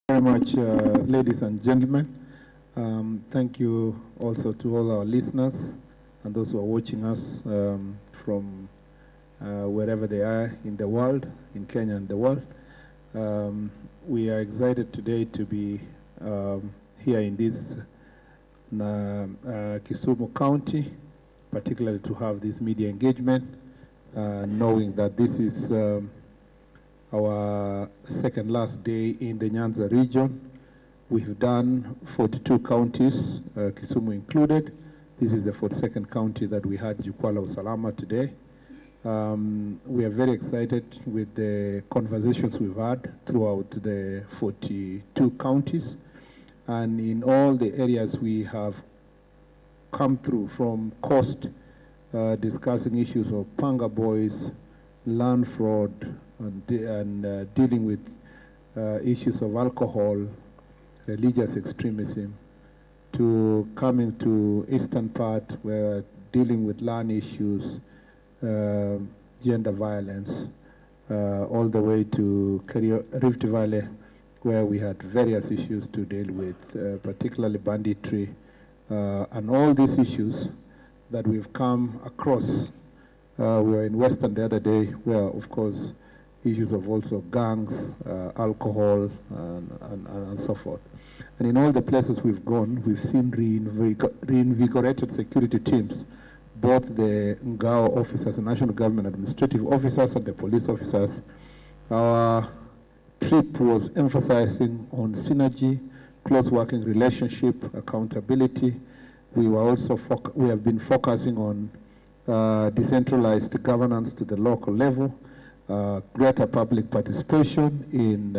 Very much, ladies and gentlemen. Thank you also to all our listeners and those who are watching us from wherever they are in the world, in Kenya and the world. We are excited today to be here in this Kisumu County, particularly to have this media engagement, knowing that this is our second last day in the Nyanza region. We've done 42 counties, Kisumu included. This is the 42nd county that we had Jukwaa la Usalama today. We are very excited with the conversations we've had throughout the 42 counties. And in all the areas we have come through, from coast, discussing issues of panga boys, land fraud, and dealing with issues of alcohol, religious extremism, to coming to eastern part where dealing with land issues, gender violence, all the way to Rift Valley, where we had various issues to deal with, particularly banditry, and all these issues that we've come across. We were in Western the other day, where, of course, issues of also gangs, alcohol, and so forth. And in all the places we've gone, we've seen reinvigorated security teams, both the Ngao officers, the National Government Administrative officers, and the police officers. Our trip was emphasizing on synergy, close working relationship, accountability. We have been focusing on decentralized governance to the local level, greater public participation in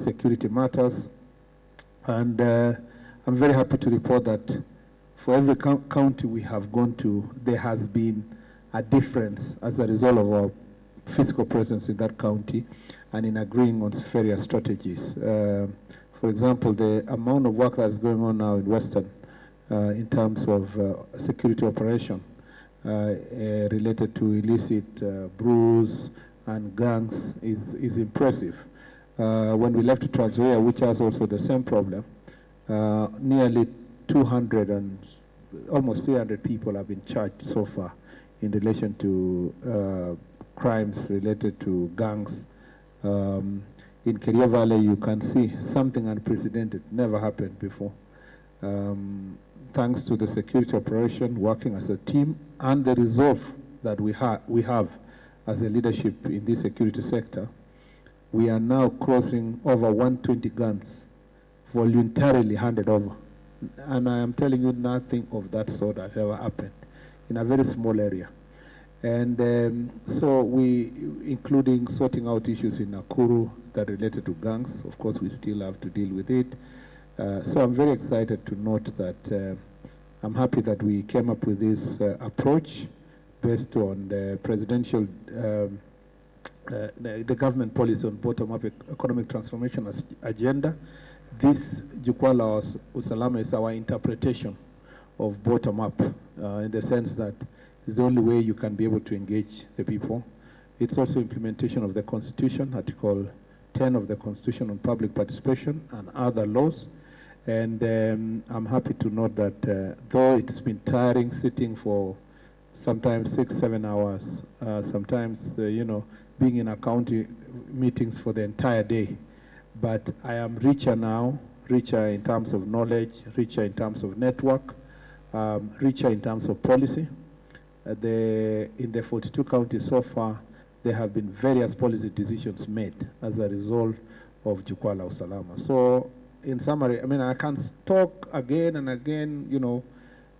security matters. And I'm very happy to report that for every county we have gone to, there has been a difference as a result of our physical presence in that county and in agreeing on various strategies. For example, the amount of work that's going on now in Western in terms of security operation related to illicit brews and gangs is impressive. When we left Trans Nzoia, which has also the same problem, nearly 200 and almost 300 people have been charged so far in relation to crimes related to gangs. In Keria Valley, you can see something unprecedented, never happened before. Thanks to the security operation, working as a team, and the resolve that we have as a leadership in this security sector, we are now crossing over 120 guns voluntarily handed over. And I am telling you, nothing of that sort has ever happened in a very small area. And so we, including sorting out issues in Nakuru that related to gangs, of course we still have to deal with it. So I'm very excited to note that I'm happy that we came up with this approach based on the presidential, the government policy on bottom-up economic transformation agenda. This Jukwaa la Usalama is our interpretation of bottom-up in the sense that it's the only way you can be able to engage the people. It's also implementation of the Constitution, Article 10 of the Constitution on public participation and other laws. And I'm happy to note that though it's been tiring sitting for sometimes 6-7 hours, sometimes being in a county meetings for the entire day, but I am richer now, richer in terms of knowledge, richer in terms of network, richer in terms of policy. In the 42 counties so far, there have been various policy decisions made as a result of Jukwaa la Usalama. So in summary, I mean, I can talk again and again,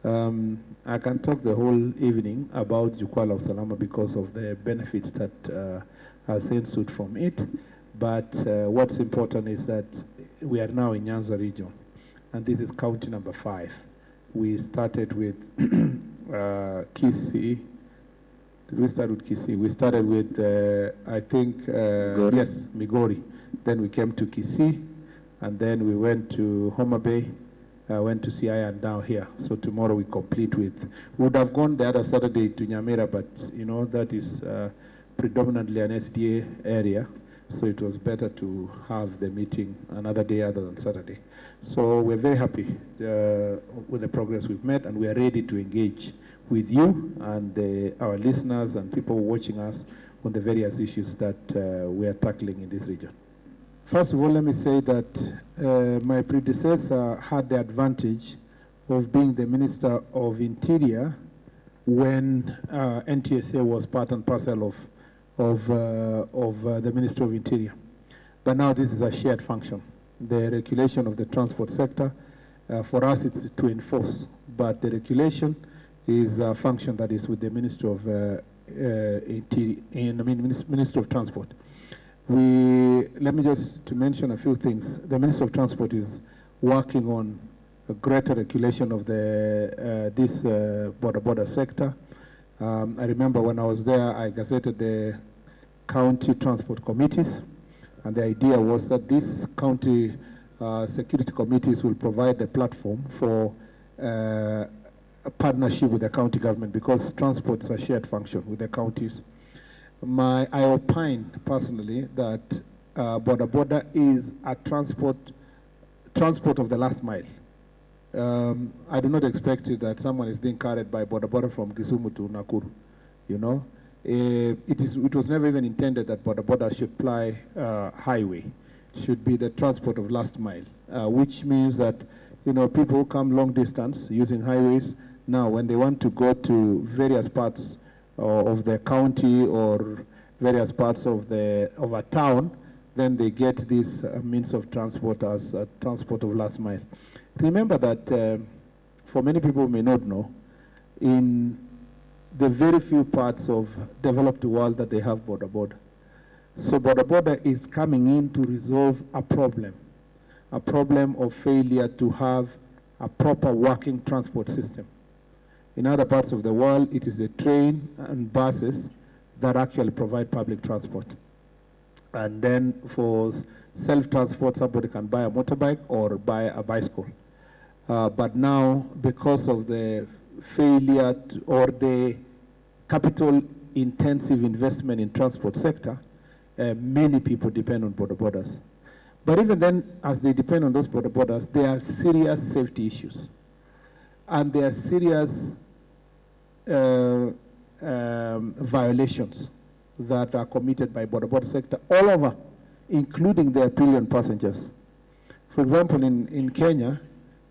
I can talk the whole evening about Jukwaa la Usalama because of the benefits that are ensued from it. But what's important is that we are now in Nyanza region, and this is county number 5. We started with Kisii. Did we start with Kisii? We started with, I think, yes, Migori. Then we came to Kisii, and then we went to Homa Bay, went to CI, and now here. So tomorrow we complete with, we would have gone the other Saturday to Nyamira, but that is predominantly an SDA area. So it was better to have the meeting another day other than Saturday. So we're very happy with the progress we've made, and we are ready to engage with you and our listeners and people watching us on the various issues that we are tackling in this region. First of all, let me say that my predecessor had the advantage of being the Minister of Interior when NTSA was part and parcel of the Ministry of Interior. But now this is a shared function. The regulation of the transport sector, for us it's to enforce, but the regulation is a function that is with the Ministry of Ministry of Transport. Let me just to mention a few things. The Ministry of Transport is working on a greater regulation of this border sector. I remember when I was there, I gazetted the county transport committees, and the idea was that these county security committees will provide a platform for a partnership with the county government, because transport is a shared function with the counties. I opine personally that border is a transport of the last mile. I do not expect that someone is being carried by border from Kisumu to Nakuru. You know, it was never even intended that border should ply highway. It should be the transport of last mile, which means that people who come long distance using highways, now when they want to go to various parts of the county or various parts of a town, then they get this means of transport as transport of last mile. Remember that for many people who may not know, in the very few parts of developed world that they have border. So border is coming in to resolve a problem of failure to have a proper working transport system. In other parts of the world, it is the train and buses that actually provide public transport. And then for self-transport, somebody can buy a motorbike or buy a bicycle. But now, because of the failure or the capital-intensive investment in transport sector, many people depend on borders. But even then, as they depend on those borders, there are serious safety issues. And there are serious violations that are committed by border sector all over, including their pillion passengers. For example, in Kenya,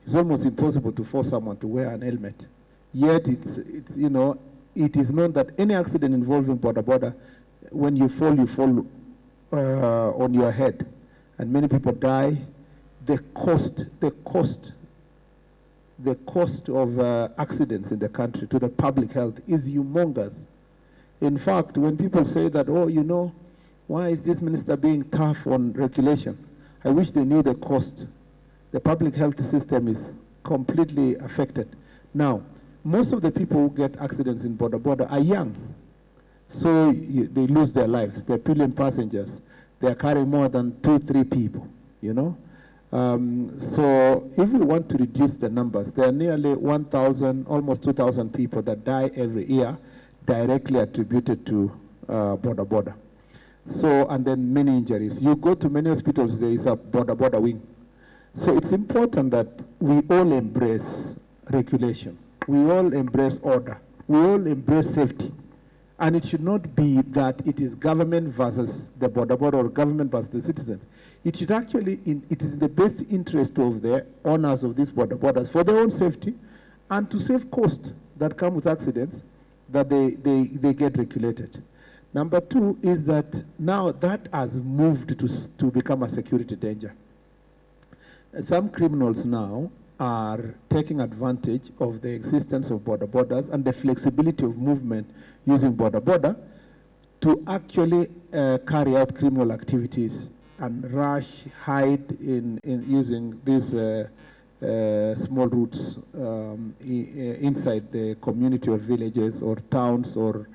it's almost impossible to force someone to wear an helmet. Yet it is known that any accident involving border, when you fall on your head, and many people die. The cost of accidents in the country to the public health is humongous. In fact, when people say that, why is this minister being tough on regulation? I wish they knew the cost. The public health system is completely affected. Now, most of the people who get accidents in border are young. So they lose their lives. They're pillion passengers. They are carrying more than 2-3 people, So if we want to reduce the numbers, there are nearly 1,000, almost 2,000 people that die every year directly attributed to border. So, and then many injuries. You go to many hospitals, there is a border wing. So it's important that we all embrace regulation. We all embrace order. We all embrace safety. And it should not be that it is government versus the border or government versus the citizen. It should actually, it is in the best interest of the owners of these borders for their own safety and to save costs that come with accidents, that they get regulated. Number two is that now that has moved to become a security danger. Some criminals now are taking advantage of the existence of borders and the flexibility of movement using border to actually carry out criminal activities and hide in using these small routes inside the community or villages or towns or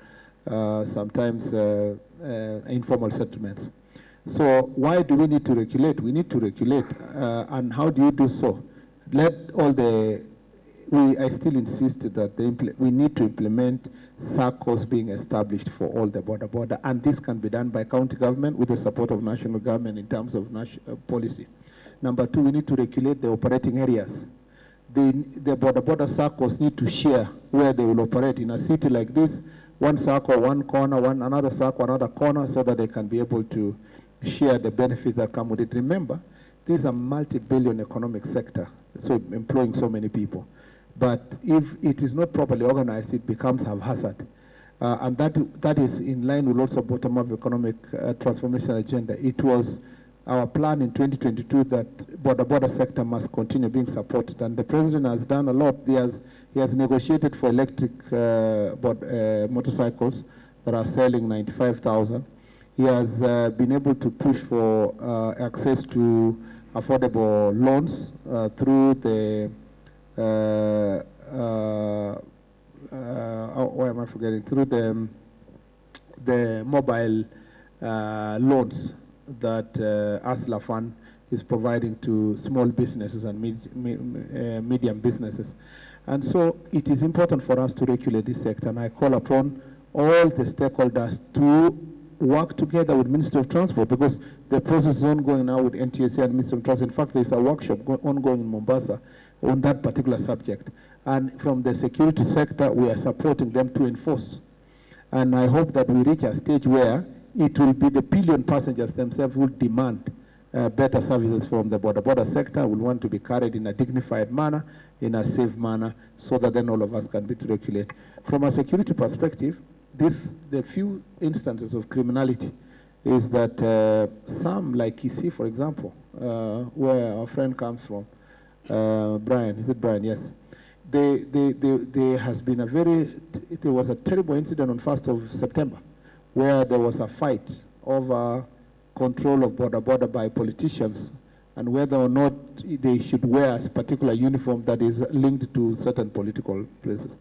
sometimes informal settlements. So why do we need to regulate? We need to regulate, and how do you do so? I still insist that we need to implement circles being established for all the border, and this can be done by county government with the support of national government in terms of policy. Number two, we need to regulate the operating areas. The border circles need to share where they will operate. In a city like this, one circle, one corner, another circle, another corner, so that they can be able to share the benefits that come with it. Remember, this is a multi-billion economic sector, so employing so many people. But if it is not properly organized, it becomes haphazard. And that is in line with also bottom-up economic transformation agenda. It was our plan in 2022 that border sector must continue being supported. And the president has done a lot. He has negotiated for electric motorcycles that are selling 95,000. He has been able to push for access to affordable loans through the why am I forgetting? Through the mobile loans that ASLA Fund is providing to small businesses and medium businesses. And so it is important for us to regulate this sector, and I call upon all the stakeholders to work together with Ministry of Transport, because the process is ongoing now with NTSA and Ministry of Transport. In fact, there is a workshop ongoing in Mombasa on that particular subject. And from the security sector, we are supporting them to enforce. And I hope that we reach a stage where it will be the pillion passengers themselves who demand better services from the border sector. Will want to be carried in a dignified manner, in a safe manner, so that then all of us can be to regulate. From a security perspective, the few instances of criminality is that some, like Kisii, for example, where our friend comes from, Brian, is it Brian? Yes. There has been there was a terrible incident on 1st of September where there was a fight over control of border by politicians and whether or not they should wear a particular uniform that is linked to certain political places.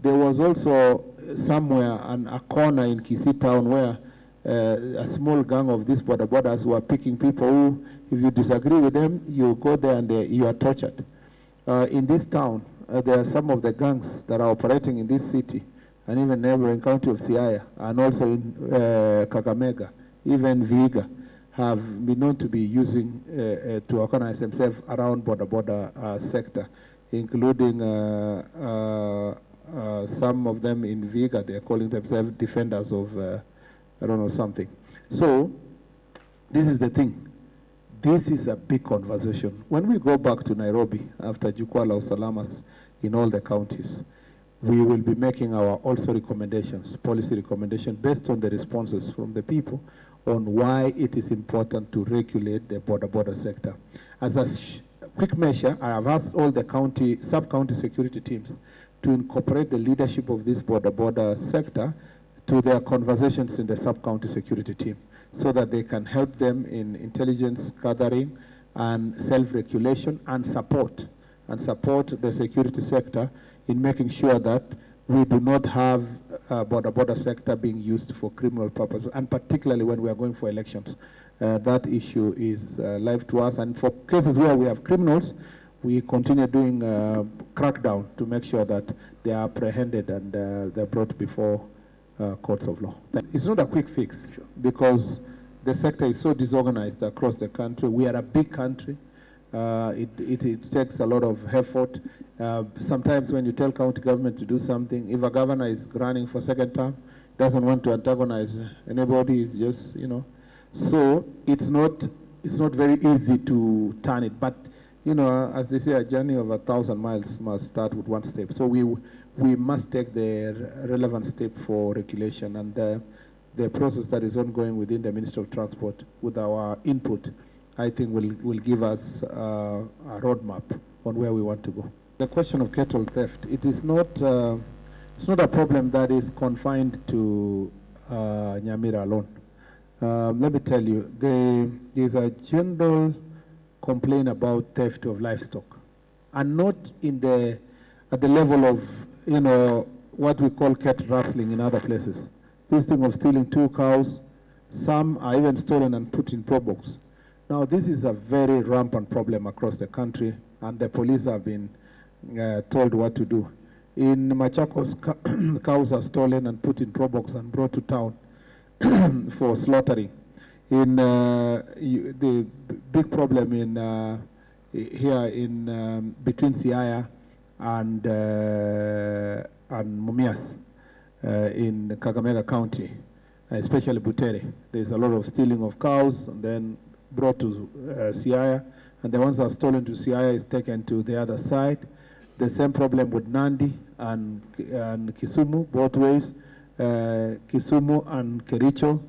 There was also somewhere a corner in Kisii town where a small gang of these borders were picking people who, if you disagree with them, you go there and you are tortured. In this town, there are some of the gangs that are operating in this city and even neighboring county of Siaya, and also in Kakamega, even Vihiga, have been known to be using to organize themselves around border sector, including some of them in Vihiga. They are calling themselves defenders of I don't know, something. So this is the thing. This is a big conversation. When we go back to Nairobi after Jukwaa la Usalamas in all the counties, we will be making our also recommendations, policy recommendations based on the responses from the people on why it is important to regulate the border sector. As a quick measure, I have asked all the sub-county security teams to incorporate the leadership of this border sector to their conversations in the sub-county security team, so that they can help them in intelligence gathering and self-regulation and support the security sector in making sure that we do not have border sector being used for criminal purposes, and particularly when we are going for elections. That issue is live to us, and for cases where we have criminals, we continue doing crackdown to make sure that they are apprehended and they're brought before courts of law. It's not a quick fix, because the sector is so disorganized across the country. We are a big country. It takes a lot of effort. Sometimes when you tell county government to do something, if a governor is running for second term, doesn't want to antagonize anybody, it's just, so it's not very easy to turn it. But, as they say, a journey of 1,000 miles must start with one step. So we must take the relevant step for regulation, and the process that is ongoing within the Ministry of Transport with our input, I think will give us a roadmap on where we want to go. The question of cattle theft, it's not a problem that is confined to Nyamira alone. Let me tell you, there is a general complaint about theft of livestock, and not at the level of what we call cattle rustling in other places. This thing of stealing 2 cows, some are even stolen and put in probox. Now, this is a very rampant problem across the country, and the police have been told what to do. In Machakos, cows are stolen and put in probox and brought to town for slaughtering. In the big problem in here in between Siaya and Mumias in Kakamega County, especially Butere. There's a lot of stealing of cows and then brought to Siaya, and the ones that are stolen to Siaya is taken to the other side. The same problem with Nandi and Kisumu, both ways, Kisumu and Kericho.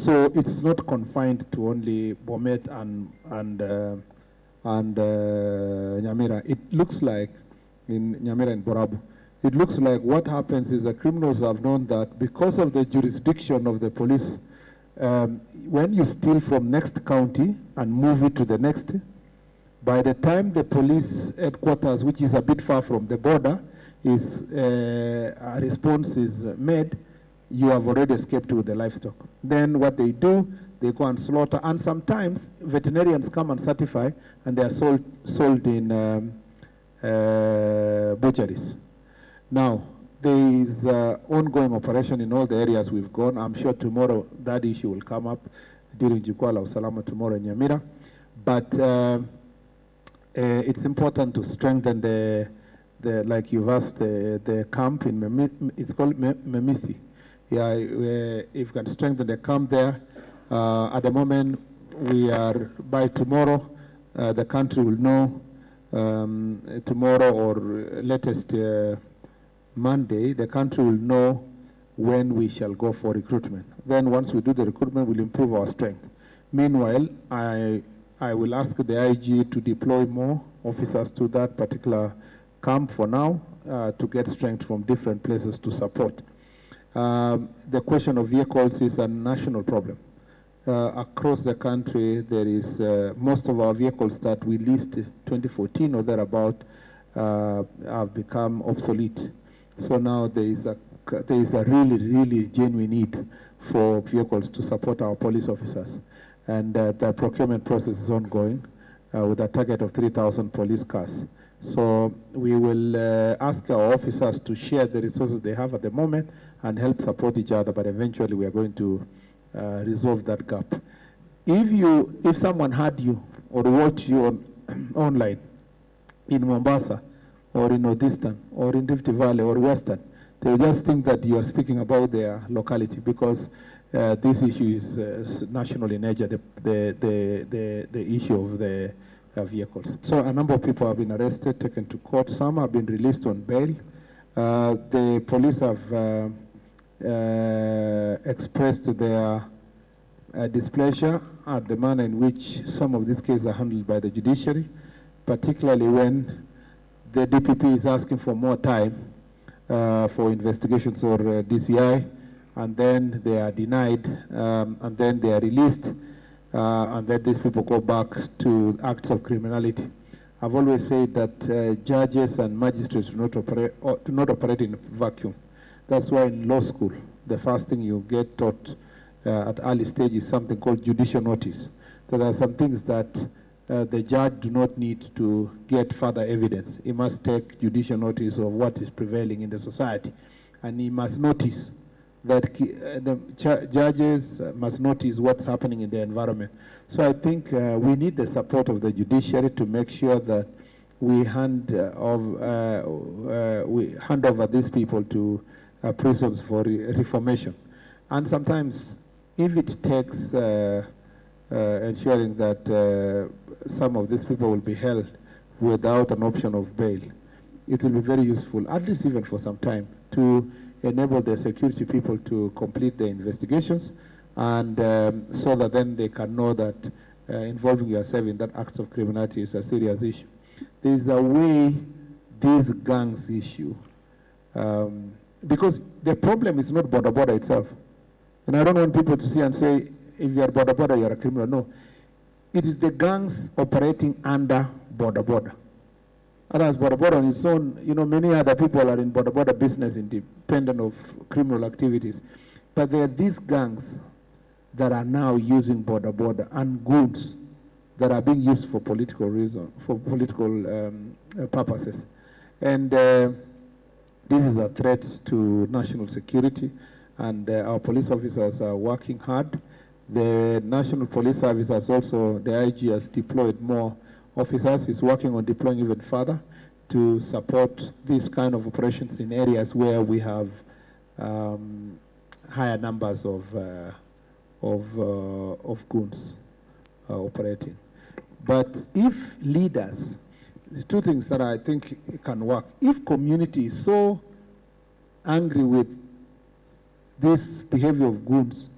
So it's not confined to only Bomet and Nyamira. It looks like in Nyamira and Borabu, it looks like what happens is the criminals have known that because of the jurisdiction of the police, when you steal from next county and move it to the next, by the time the police headquarters, which is a bit far from the border, is a response is made, you have already escaped with the livestock. Then what they do, they go and slaughter, and sometimes veterinarians come and certify, and they are sold in butcheries. Now, there is ongoing operation in all the areas we've gone. I'm sure tomorrow that issue will come up during Jukwala Usalama tomorrow in Nyamira. But it's important to strengthen the like you've asked, the camp in it's called Memisi. Yeah, if you can strengthen the camp there. At the moment, we are, by tomorrow, the country will know, tomorrow or latest Monday, the country will know when we shall go for recruitment. Then once we do the recruitment, we'll improve our strength. Meanwhile, I will ask the IG to deploy more officers to that particular camp for now, to get strength from different places to support. The question of vehicles is a national problem. Across the country, there is most of our vehicles that we leased 2014 or thereabout have become obsolete. So now there is a really genuine need for vehicles to support our police officers, and the procurement process is ongoing with a target of 3,000 police cars. So we will ask our officers to share the resources they have at the moment and help support each other, but eventually we are going to resolve that gap. If someone had you or watched you online in Mombasa or in Northeastern or in Rift Valley or Western, they just think that you are speaking about their locality, because this issue is national in nature, the issue of the vehicles. So a number of people have been arrested, taken to court. Some have been released on bail. The police have expressed their displeasure at the manner in which some of these cases are handled by the judiciary, particularly when the DPP is asking for more time for investigations or DCI, and then they are denied, and then they are released, and then these people go back to acts of criminality. I've always said that judges and magistrates do not operate in a vacuum. That's why in law school, the first thing you get taught at early stage is something called judicial notice. There are some things that the judge do not need to get further evidence. He must take judicial notice of what is prevailing in the society. And he must notice that the judges must notice what's happening in the environment. So I think we need the support of the judiciary to make sure that we hand over these people to prisons for reformation. And sometimes, if it takes ensuring that some of these people will be held without an option of bail, it will be very useful, at least even for some time, to enable the security people to complete the investigations, and so that then they can know that involving yourself in that act of criminality is a serious issue. There is a way these gangs issue, because the problem is not border itself. And I don't want people to see and say, if you are border, you are a criminal. No. It is the gangs operating under border. Otherwise, border on its own, many other people are in border business independent of criminal activities. But there are these gangs that are now using border and goods that are being used for political reasons, for political purposes. And This is a threat to national security, and our police officers are working hard. The National Police Service has also, the IG has deployed more officers. He's working on deploying even further to support these kind of operations in areas where we have higher numbers of goons operating. But if leaders, two things that I think can work. If community is so angry with this behavior of goons,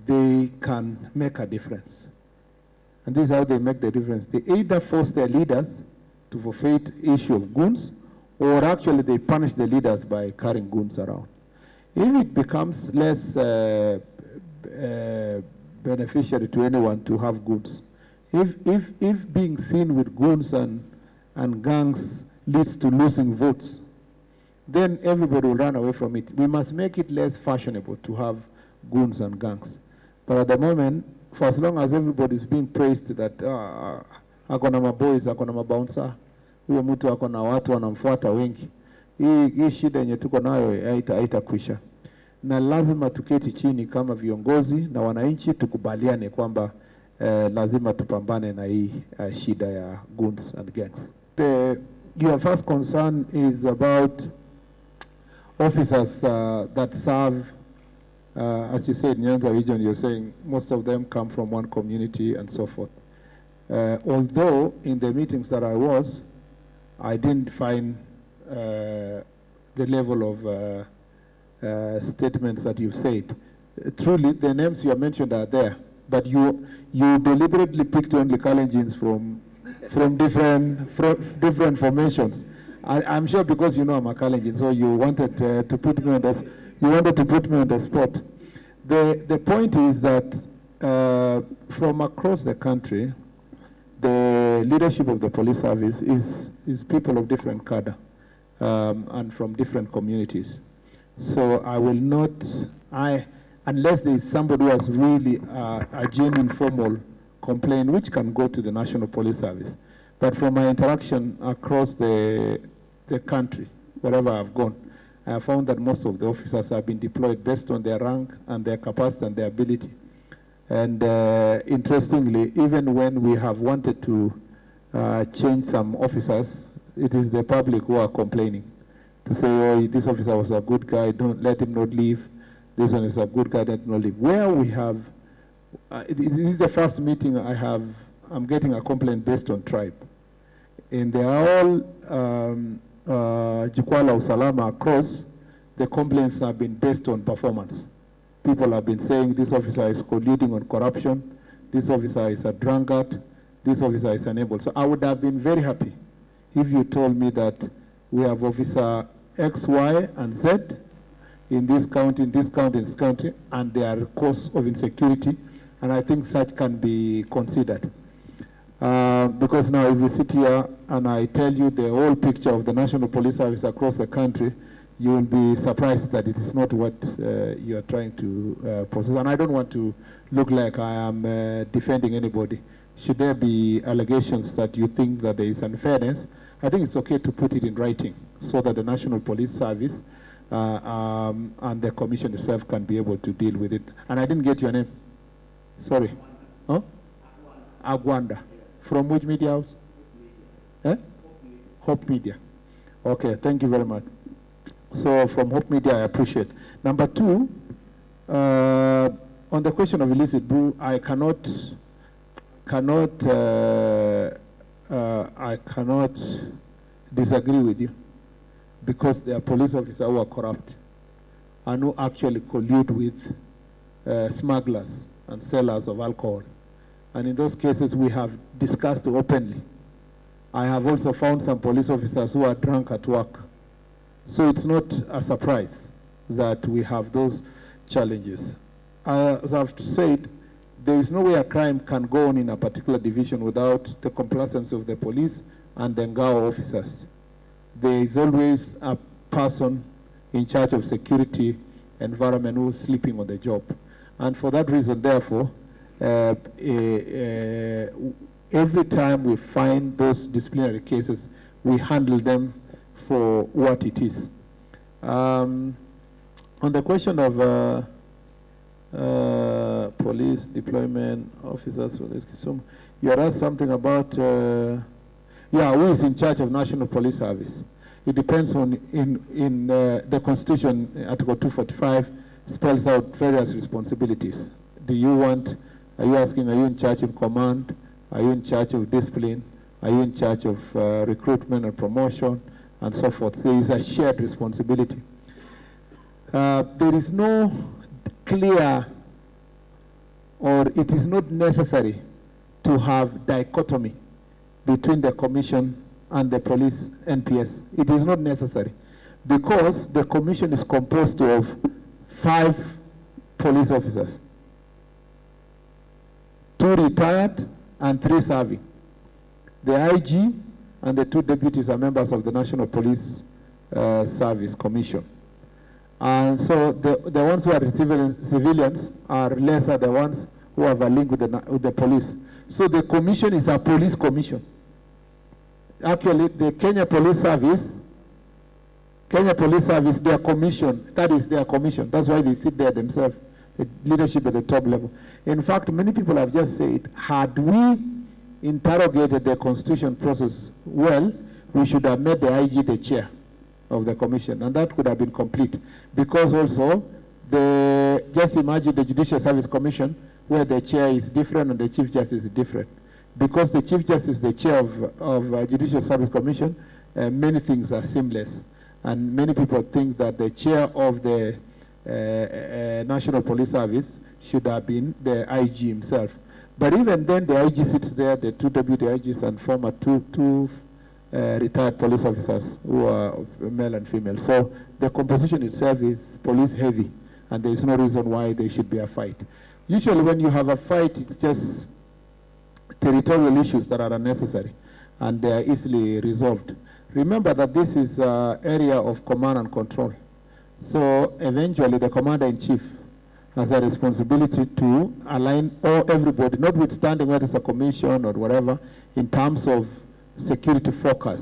they can make a difference. And this is how they make the difference. They either force their leaders to forfeit issue of goons, or actually they punish the leaders by carrying goons around. If it becomes less beneficiary to anyone to have goons, if being seen with goons and gangs leads to losing votes, then everybody will run away from it. We must make it less fashionable to have goons and gangs. But at the moment, for as long as everybody is being praised that akona maboys, akona mabouncer, huyo mtu akona watu wanamfuata wengi, hii shida yenye tuko nayo haitakwisha. Na lazima tuketi chini kama viongozi na wananchi tukubaliane kwamba lazima tupambane na hii shida ya goons and gangs. Your first concern is about officers that serve, as you said, Nyanza region. You're saying most of them come from one community and so forth. Although in the meetings that I was, I didn't find the level of statements that you've said. Truly, the names you have mentioned are there, but you deliberately picked only Kalenjins from different formations. I'm sure because you know I'm a Kalenjin, so you wanted to put me on the spot. The point is that from across the country, the leadership of the police service is people of different cadre and from different communities. So I will not, unless there is somebody who has really a genuine formal complaint, which can go to the National Police Service. But from my interaction across the country, wherever I've gone, I have found that most of the officers have been deployed based on their rank and their capacity and their ability. And interestingly, even when we have wanted to change some officers, it is the public who are complaining to say, oh, this officer was a good guy, don't let him not leave. This one is a good guy, let him not leave. Where we have, this is the first meeting I'm getting a complaint based on tribe. And they are all Jukwala Usalama across, the complaints have been based on performance. People have been saying this officer is colluding on corruption, this officer is a drunkard, this officer is unable. So I would have been very happy if you told me that we have officer X, Y, and Z in this county, in this county, in this country, and they are a cause of insecurity, and I think such can be considered. Because now if you sit here and I tell you the whole picture of the National Police Service across the country, you will be surprised that it is not what you are trying to process. And I don't want to look like I am defending anybody. Should there be allegations that you think that there is unfairness, I think it's okay to put it in writing so that the National Police Service and the Commission itself can be able to deal with it. And I didn't get your name. Sorry. Huh? Agwanda. From which media house? Hope Media. Okay, thank you very much. So from Hope Media, I appreciate. Number two, on the question of illicit brew, I cannot disagree with you, because there are police officers who are corrupt and who actually collude with smugglers and sellers of alcohol. And in those cases, we have discussed openly. I have also found some police officers who are drunk at work. So it's not a surprise that we have those challenges. As I've said, there is no way a crime can go on in a particular division without the complacence of the police and the Ngao officers. There is always a person in charge of security environment who is sleeping on the job. And for that reason, therefore, every time we find those disciplinary cases, we handle them for what it is. On the question of police deployment officers, you had asked something about, who is in charge of National Police Service? It depends on, in the Constitution, Article 245 spells out various responsibilities. Are you asking, are you in charge of command? Are you in charge of discipline? Are you in charge of recruitment and promotion? And so forth. There is a shared responsibility. There is no clear, or it is not necessary to have dichotomy between the commission and the police NPS. It is not necessary, because the commission is composed of 5 police officers, 2 retired and 3 serving. The IG and the 2 deputies are members of the National Police Service Commission. And so the ones who are civilians are lesser the ones who have a link with the police. So the commission is a police commission. Actually, the Kenya Police Service, their commission, that is their commission. That's why they sit there themselves, the leadership at the top level. In fact, many people have just said, had we interrogated the constitution process well, we should have made the IG the chair of the commission, and that could have been complete. Because also, just imagine the Judicial Service Commission, where the chair is different and the Chief Justice is different. Because the Chief Justice is the chair of Judicial Service Commission, many things are seamless. And many people think that the chair of the National Police Service should have been the IG himself. But even then, the IG sits there, the 2 deputy IGs and former two retired police officers who are male and female. So the composition itself is police heavy, and there is no reason why there should be a fight. Usually when you have a fight, it's just territorial issues that are unnecessary, and they are easily resolved. Remember that this is an area of command and control. So eventually the commander-in-chief has a responsibility to align everybody, notwithstanding whether it's a commission or whatever, in terms of security focus,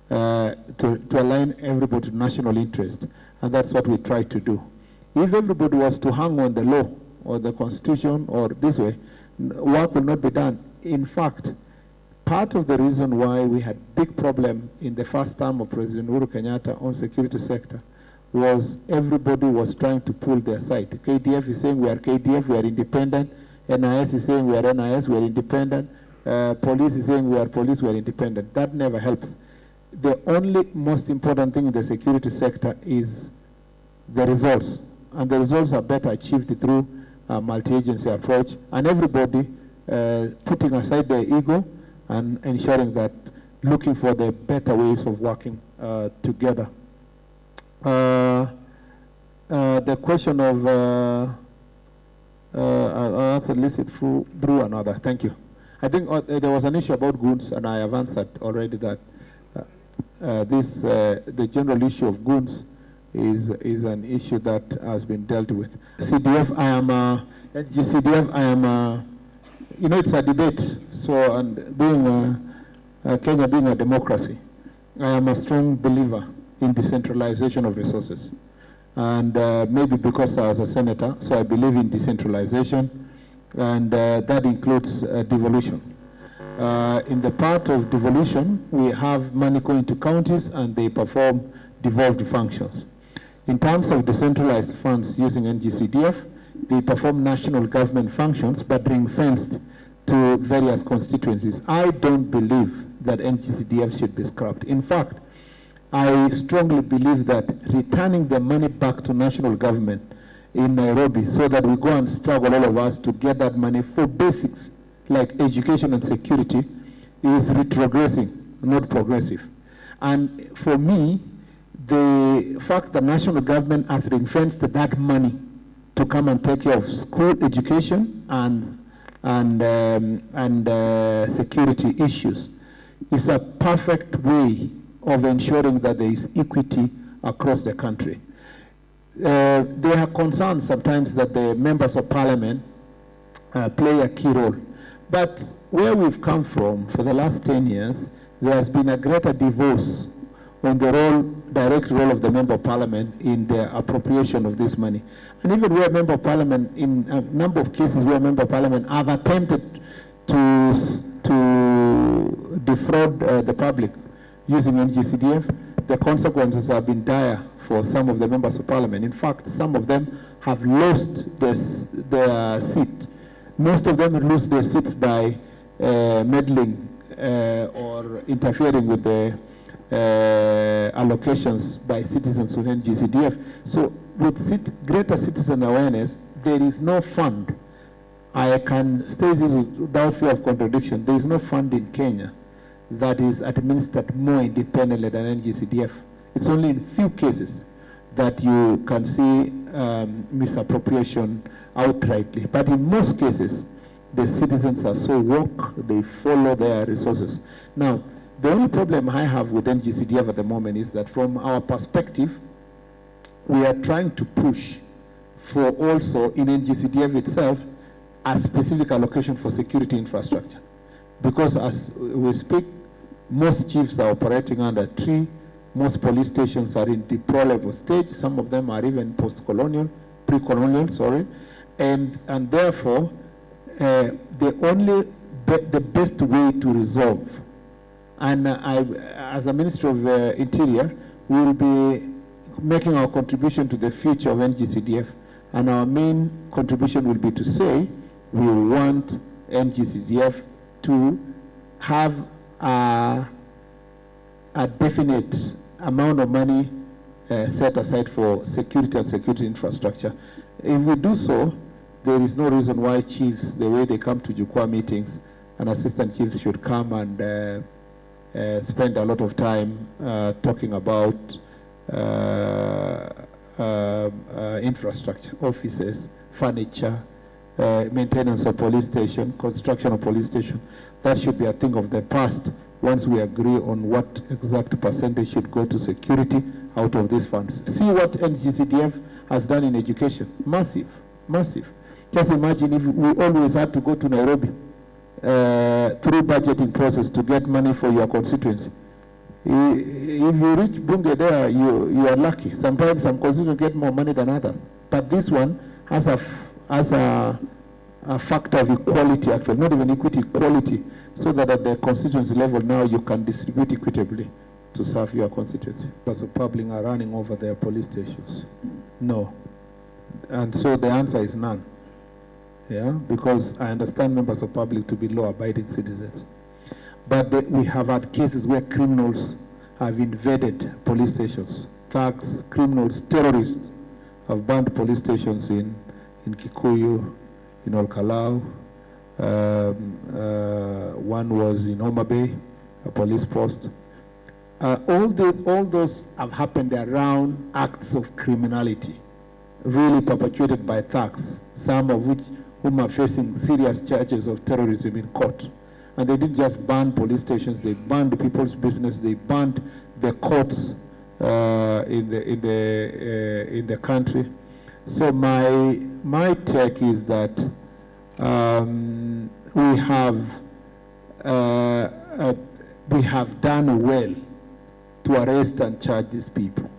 to align everybody to national interest. And that's what we try to do. If everybody was to hang on the law or the constitution or this way, work will not be done. In fact, part of the reason why we had big problem in the first term of President Uhuru Kenyatta on security sector was everybody was trying to pull their side. KDF is saying we are KDF, we are independent. NIS is saying we are NIS, we are independent. Police is saying we are police, we are independent. That never helps. The only most important thing in the security sector is the results. And the results are better achieved through a multi-agency approach, and everybody putting aside their ego and ensuring that looking for the better ways of working together. The question of illicit through another. Thank you. I think there was an issue about goons, and I have answered already that the general issue of goons is an issue that has been dealt with. CDF, it's a debate. So, and being Kenya being a democracy, I am a strong believer in decentralization of resources. And maybe because I was a senator, so I believe in decentralization, and that includes devolution. In the part of devolution, we have money going to counties and they perform devolved functions. In terms of decentralized funds using NGCDF, they perform national government functions but ring-fenced to various constituencies. I don't believe that NGCDF should be scrapped. In fact, I strongly believe that returning the money back to national government in Nairobi so that we go and struggle, all of us, to get that money for basics like education and security is retrogressing, not progressive. And for me, the fact that national government has ring-fenced that money to come and take care of school education and security issues is a perfect way of ensuring that there is equity across the country. There are concerns sometimes that the members of parliament play a key role. But where we've come from for the last 10 years, there has been a greater divorce on the direct role of the Member of Parliament in the appropriation of this money. And even where Member of Parliament, in a number of cases where Member of Parliament have attempted to defraud the public using NGCDF, the consequences have been dire for some of the Members of Parliament. In fact, some of them have lost their seat. Most of them lose their seats by meddling or interfering with the allocations by citizens with NGCDF. So with greater citizen awareness, there is no fund. I can state this without fear of contradiction. There is no fund in Kenya that is administered more independently than NGCDF. It's only in few cases that you can see misappropriation outrightly. But in most cases, the citizens are so woke, they follow their resources. Now, the only problem I have with NGCDF at the moment is that from our perspective, we are trying to push for also in NGCDF itself a specific allocation for security infrastructure. Because as we speak, most chiefs are operating under tree, most police stations are in deployable stage, some of them are even pre-colonial, and therefore the best way to resolve, and as a Minister of Interior, we will be making our contribution to the future of NGCDF, and our main contribution will be to say we want NGCDF to have a definite amount of money set aside for security and security infrastructure. If we do so, there is no reason why chiefs, the way they come to Jukwaa meetings, and assistant chiefs should come and spend a lot of time talking about infrastructure, offices, furniture, maintenance of police station, construction of police station. That should be a thing of the past once we agree on what exact percentage should go to security out of these funds. See what NGCDF has done in education. Massive, massive. Just imagine if we always had to go to Nairobi through budgeting process to get money for your constituency. If you reach Bunge there, you are lucky. Sometimes some constituents get more money than others. But this one has a factor of equality, actually, not even equity, equality, so that at the constituency level now you can distribute equitably to serve your constituency. Because the public are running over their police stations. No. And so the answer is none. Yeah, because I understand members of public to be law-abiding citizens. But we have had cases where criminals have invaded police stations. Thugs, criminals, terrorists have burned police stations in Kikuyu, in Olkalau. One was in Homa Bay, a police post. All those have happened around acts of criminality, really perpetuated by thugs, some of whom are facing serious charges of terrorism in court. And they didn't just burn police stations, they burned people's business, they burned the courts in the country. So my take is that we have done well to arrest and charge these people.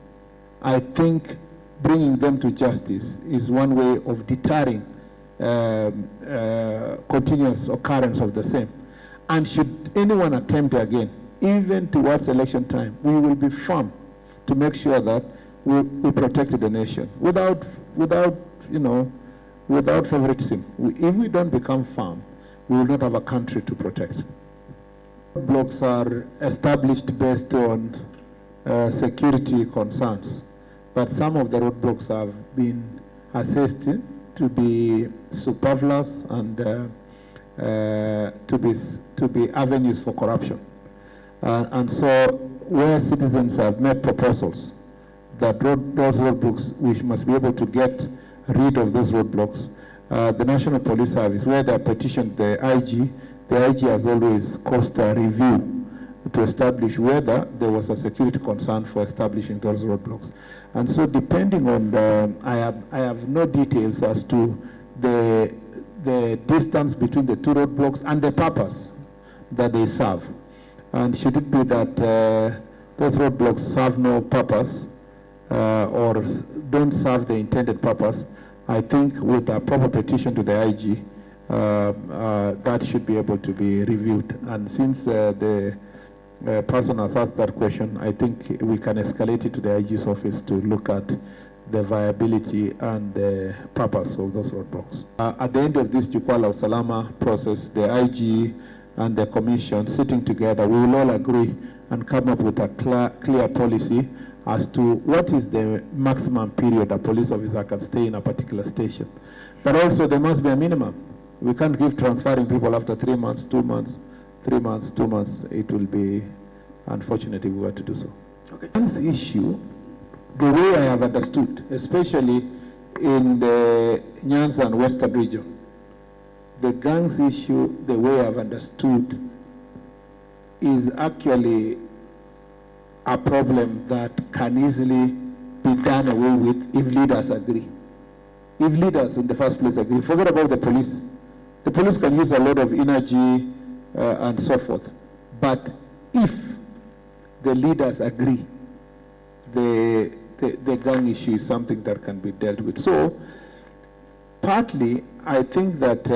I think bringing them to justice is one way of deterring continuous occurrence of the same. And should anyone attempt again, even towards election time, we will be firm to make sure that we protect the nation without favoritism. If we don't become firm, we will not have a country to protect. Blocks are established based on security concerns, but some of the roadblocks have been assessed to be superfluous and to be avenues for corruption. And so where citizens have made proposals that those roadblocks, we must be able to get rid of those roadblocks. The National Police Service, where they petitioned the IG has always caused a review to establish whether there was a security concern for establishing those roadblocks. And so depending on I have no details as to the distance between the two roadblocks and the purpose that they serve. And should it be that those roadblocks serve no purpose or don't serve the intended purpose, I think with a proper petition to the IG, that should be able to be reviewed. And since the person has asked that question, I think we can escalate it to the IG's office to look at the viability and the purpose of those roadblocks. At the end of this Jukwaa la Usalama process, the IG and the commission sitting together, we will all agree and come up with a clear policy as to what is the maximum period a police officer can stay in a particular station. But also there must be a minimum. We can't give transferring people after 3 months, 2 months, 3 months, 2 months. It will be unfortunate if we were to do so. Okay. This issue, the way I have understood, especially in the Nyanza and Western region, the gangs issue, the way I've understood, is actually a problem that can easily be done away with if leaders agree. If leaders in the first place agree, forget about the police. The police can use a lot of energy and so forth. But if the leaders agree, the gang issue is something that can be dealt with. So, partly, I think that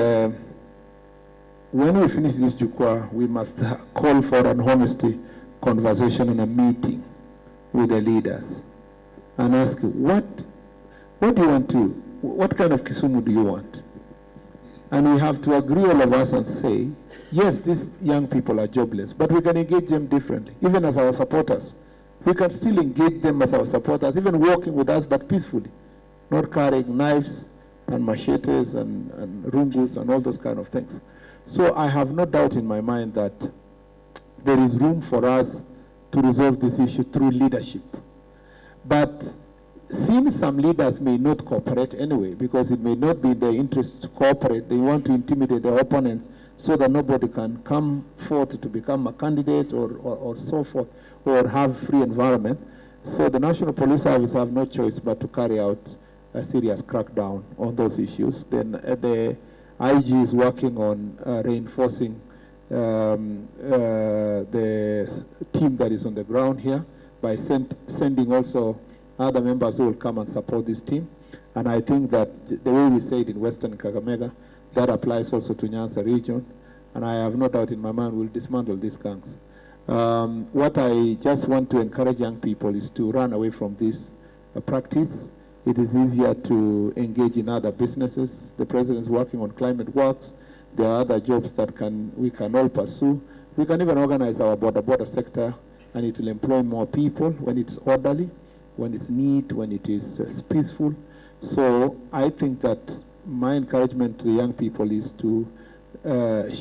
when we finish this Jukwaa, we must call for an honesty conversation and a meeting with the leaders and ask, what do you want to, what kind of Kisumu do you want? And we have to agree, all of us, and say, yes, these young people are jobless, but we can engage them differently, even as our supporters. We can still engage them as our supporters, even working with us, but peacefully, not carrying knives and machetes and rungus and all those kind of things. So I have no doubt in my mind that there is room for us to resolve this issue through leadership. But since some leaders may not cooperate anyway, because it may not be in their interest to cooperate, they want to intimidate their opponents so that nobody can come forth to become a candidate or so forth, or have free environment. So the National Police Service have no choice but to carry out a serious crackdown on those issues. Then the IG is working on reinforcing the team that is on the ground here by sending also other members who will come and support this team. And I think that the way we say it in Western Kakamega, that applies also to Nyanza region. And I have no doubt in my mind we'll dismantle these gangs. What I just want to encourage young people is to run away from this practice. It is easier to engage in other businesses. The president is working on climate works. There are other jobs that we can all pursue. We can even organize our border sector, and it will employ more people when it's orderly, when it's neat, when it is peaceful. So I think that my encouragement to the young people is to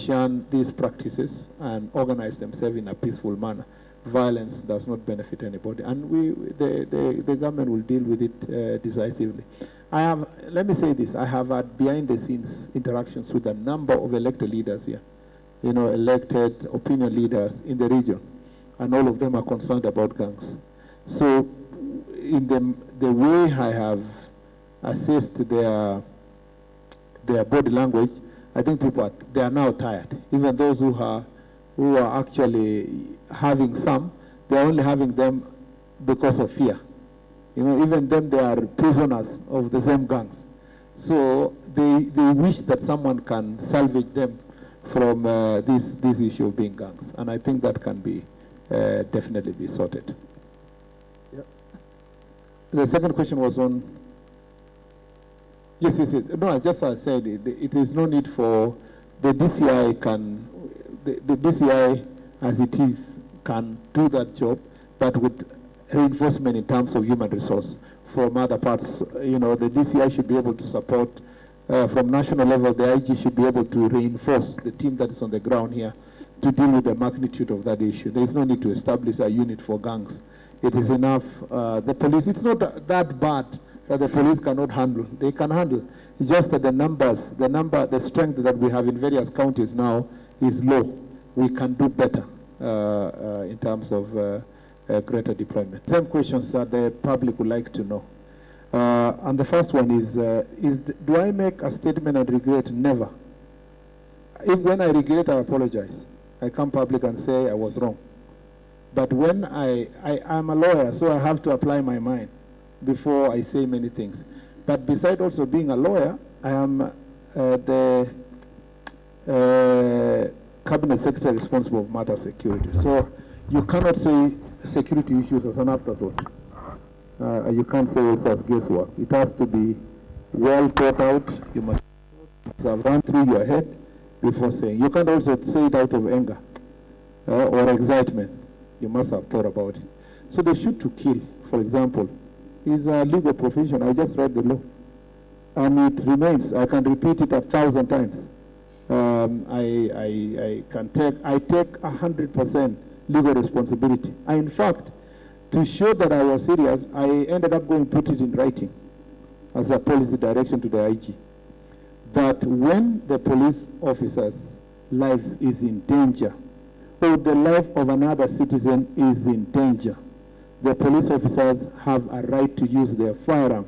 shun these practices and organize themselves in a peaceful manner. Violence does not benefit anybody, and the government will deal with it decisively. Let me say this, I have had behind the scenes interactions with a number of elected leaders here, elected opinion leaders in the region, and all of them are concerned about gangs. So in the way I have assessed their body language, I think people they are now tired. Even those who are actually having some, they are only having them because of fear. Even them, they are prisoners of the same gangs. So they wish that someone can salvage them from this issue of being gangs. And I think that can be definitely be sorted. Yep. The second question was on... Yes. No, I just said it is no need for the DCI the DCI as it is can do that job, but with reinforcement in terms of human resource from other parts. The DCI should be able to support from national level. The IG should be able to reinforce the team that is on the ground here to deal with the magnitude of that issue. There is no need to establish a unit for gangs. It is enough. The police, it's not that bad that the police cannot handle. They can handle. It's just that the strength that we have in various counties now is low. We can do better in terms of greater deployment. Some questions that the public would like to know. And the first one is do I make a statement and regret? Never. When I regret, I apologize. I come public and say I was wrong. But when I'm a lawyer, so I have to apply my mind before I say many things. But besides also being a lawyer, I am the cabinet secretary responsible for matter security. So you cannot say security issues as an afterthought. You can't say it as guesswork. It has to be well thought out. You must have run through your head before saying. You can't also say it out of anger or excitement. You must have thought about it. So the shoot to kill, for example, is a legal profession. I just read the law. And it remains. I can repeat it 1,000 times. I take 100% legal responsibility. In fact, to show that I was serious, I ended up going put it in writing as a policy direction to the IG. That when the police officer's life is in danger, or the life of another citizen is in danger, the police officers have a right to use their firearm.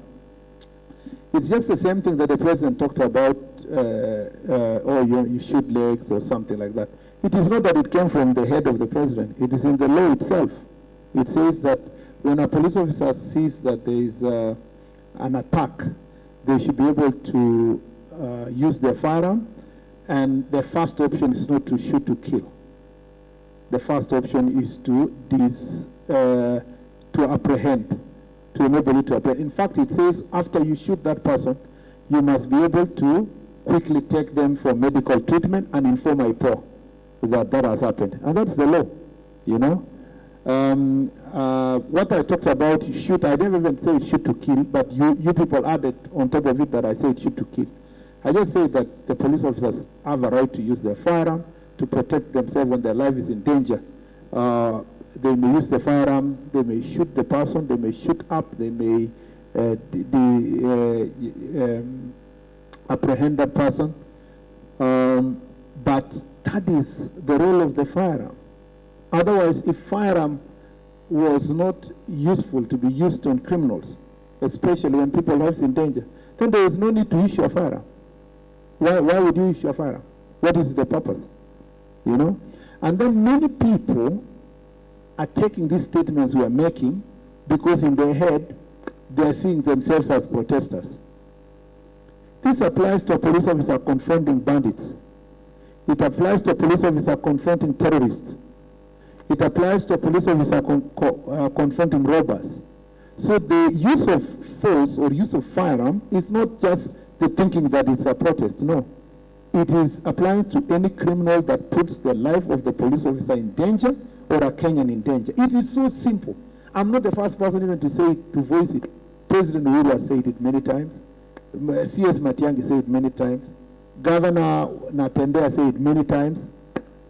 It's just the same thing that the president talked about, you shoot legs or something like that. It is not that it came from the head of the president. It is in the law itself. It says that when a police officer sees that there is an attack, they should be able to use their firearm, and the first option is not to shoot to kill. The first option is to apprehend, to enable you to apprehend. In fact, it says after you shoot that person, you must be able to quickly take them for medical treatment and inform IPO that that has happened. And that's the law, you know. What I talked about, shoot, I didn't even say shoot to kill, but you people added on top of it that I said shoot to kill. I just say that the police officers have a right to use their firearm to protect themselves when their life is in danger. They may use the firearm, they may shoot the person, they may shoot up, they may apprehend that person. But that is the role of the firearm. Otherwise, if firearm was not useful to be used on criminals, especially when people's lives in danger, then there is no need to issue a firearm. Why would you issue a firearm? What is the purpose? You know? And then many people are taking these statements we are making because in their head they are seeing themselves as protesters. This applies to a police officer confronting bandits. It applies to a police officer confronting terrorists. It applies to a police officer confronting robbers. So the use of force or use of firearm is not just the thinking that it's a protest. No. It is applying to any criminal that puts the life of the police officer in danger or a Kenyan in danger. It is so simple. I'm not the first person even to say it, to voice it. President Uhuru has said it many times. CS Matiang'i said it many times. Governor Natembea said it many times.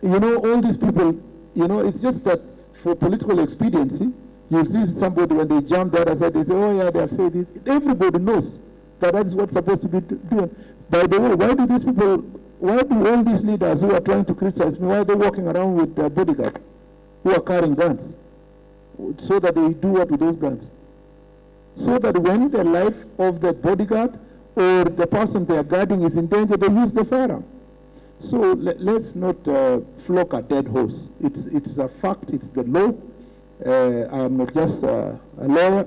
You know, all these people, you know, it's just that for political expediency, you'll see somebody when they jump the other side, they say, oh yeah, they have said this. Everybody knows that that's what's supposed to be doing. By the way, why do all these leaders who are trying to criticize me, why are they walking around with their bodyguards who are carrying guns? So that they do what with those guns? So that when the life of the bodyguard or the person they are guarding is in danger, they use the firearm. So let's not flock a dead horse. It's a fact, it's the law. I am not just a lawyer,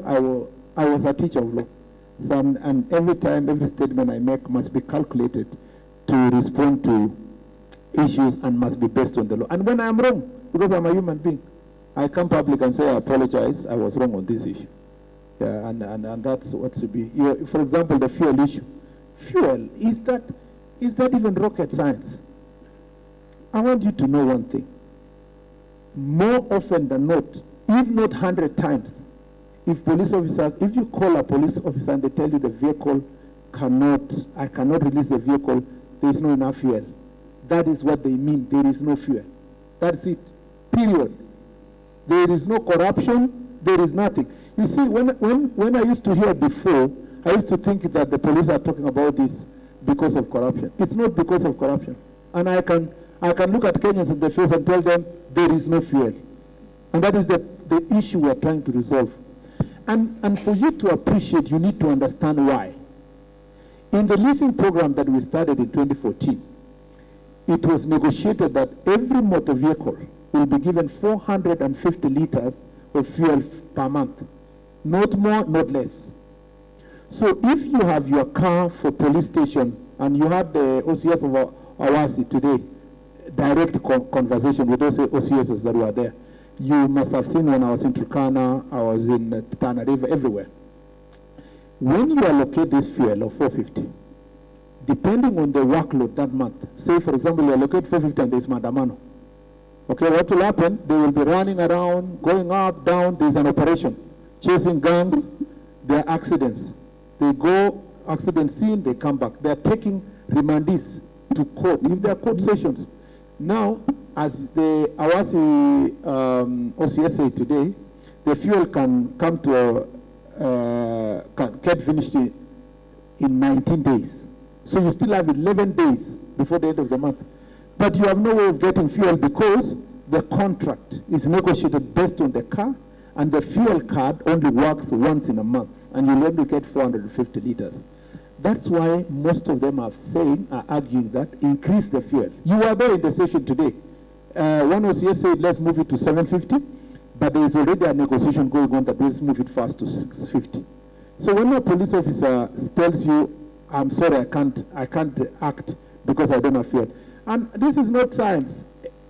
I was a teacher of law. And every time, every statement I make must be calculated to respond to issues and must be based on the law. And when I'm wrong, because I'm a human being, I come public and say, I apologize, I was wrong on this issue. Yeah, and that's what to be. For example, the fuel issue. Fuel, is that even rocket science? I want you to know one thing. More often than not, if not 100 times, if you call a police officer and they tell you the vehicle I cannot release the vehicle, there is no enough fuel. That is what they mean, there is no fuel. That's it, period. There is no corruption, there is nothing. You see, when I used to hear before, I used to think that the police are talking about this because of corruption. It's not because of corruption. And I can look at Kenyans in the face and tell them there is no fuel. And that is the issue we are trying to resolve. And for you to appreciate, you need to understand why. In the leasing program that we started in 2014, it was negotiated that every motor vehicle will be given 450 liters of fuel per month. Not more, not less. So if you have your car for police station and you have the OCS of Awasi today, direct conversation with those OCSs that were there, you must have seen when I was in Turkana, I was in Tana River, everywhere. When you allocate this fuel of 450, depending on the workload that month, say for example you allocate 450 and there's Mandamano, okay, what will happen? They will be running around, going up, down, there's an operation, chasing gangs, there are accidents. They go, accident scene, they come back. They are taking remandees to court, if there are court sessions. Now, as the Awasi OCS say today, the fuel can come to can get finished in 19 days. So you still have 11 days before the end of the month. But you have no way of getting fuel because the contract is negotiated based on the car, and the fuel card only works once in a month, and you'll only get 450 liters. That's why most of them are arguing that increase the fuel. You are there in the session today. One OCS said let's move it to 750, but there is already a negotiation going on that let's move it fast to 650. So when a police officer tells you, I'm sorry, I can't act because I don't have fuel. And this is not science.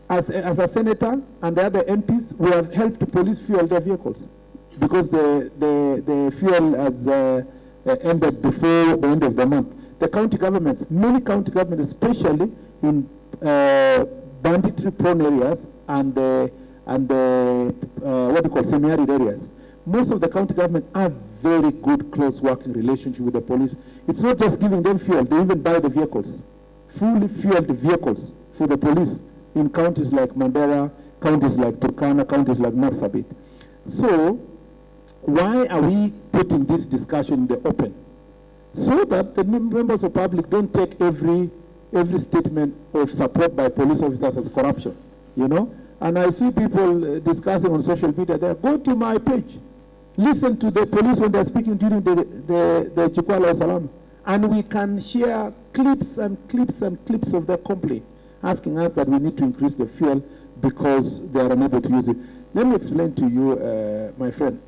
As a senator and the other MPs, we have helped police fuel their vehicles because the fuel has ended before the end of the month. The county governments, many county governments, especially in banditry-prone areas and what we call semi-arid areas, most of the county government have very good close working relationship with the police. It's not just giving them fuel, they even buy the vehicles, fully fueled vehicles for the police in counties like Mandera, counties like Turkana, counties like Marsabit. So why are we putting this discussion in the open? So that the members of public don't take every statement of support by police officers as corruption, you know? And I see people discussing on social media there, go to my page, listen to the police when they're speaking during the Jukwala Salam, and we can share clips and clips and clips of their complaint, asking us that we need to increase the fuel because they are unable to use it. Let me explain to you, my friend.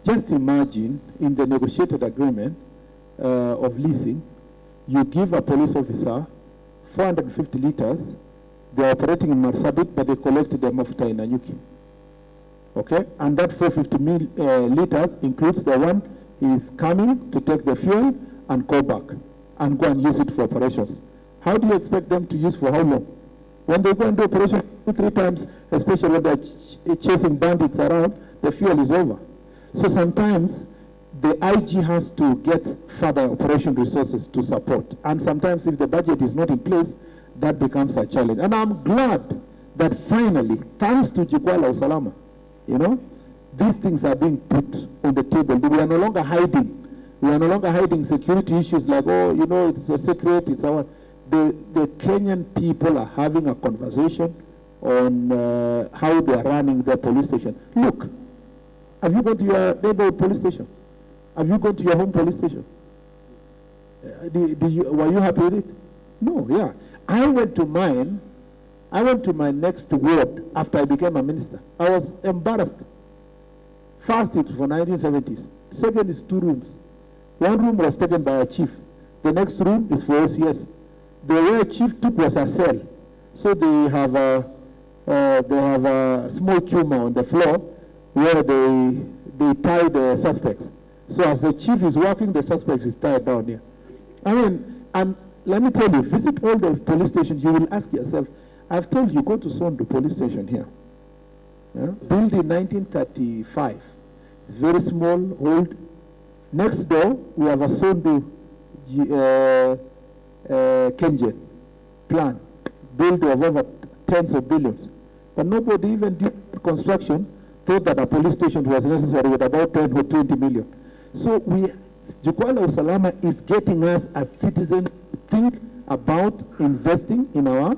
Just imagine in the negotiated agreement of leasing, you give a police officer 450 liters, they are operating in Marsabit, but they collect the mafuta in Nanyuki. Okay? And that 450 liters includes the one he is coming to take the fuel and go back and go and use it for operations. How do you expect them to use for how long? When they go and do operations 2-3 times, especially when they're chasing bandits around, the fuel is over. So sometimes the IG has to get further operation resources to support. And sometimes if the budget is not in place, that becomes a challenge. And I'm glad that finally, thanks to Jukwala Usalama, you know, these things are being put on the table. We are no longer hiding. We are no longer hiding security issues like, oh, you know, it's a secret, it's our... The Kenyan people are having a conversation on how they are running their police station. Look, have you gone to your neighborhood police station? Have you gone to your home police station? Were you happy with it? No, yeah. I went to my next ward after I became a minister. I was embarrassed. First, it's for 1970s. Second is 2 rooms. One room was taken by a chief. The next room is for OCS. The way a chief took was a cell. So they have a small tumor on the floor where they tie the suspects. So as the chief is working, the suspect is tied down here. I mean, and let me tell you, visit all the police stations, you will ask yourself, I've told you, go to Sondu police station here. Yeah? Built in 1935. Very small, old. Next door, we have a Sondu Kenjen plan, built of over tens of billions. But nobody even did construction thought that a police station was necessary with about 10 or 20 million. So Jukwala Usalama is getting us as citizens to think about investing in our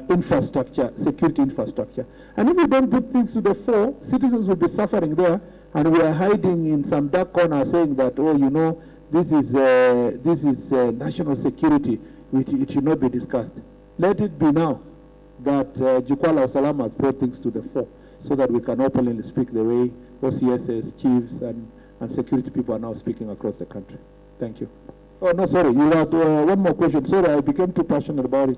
infrastructure, security infrastructure. And if we don't put things to the fore, citizens will be suffering there, and we are hiding in some dark corner saying that, oh, you know, this is national security, which it should not be discussed. let it be now that Jukwaa la Usalama has brought things to the fore so that we can openly speak the way OCSs, chiefs, and security people are now speaking across the country. Thank you. Oh, no, sorry. You had one more question. Sorry, I became too passionate about it.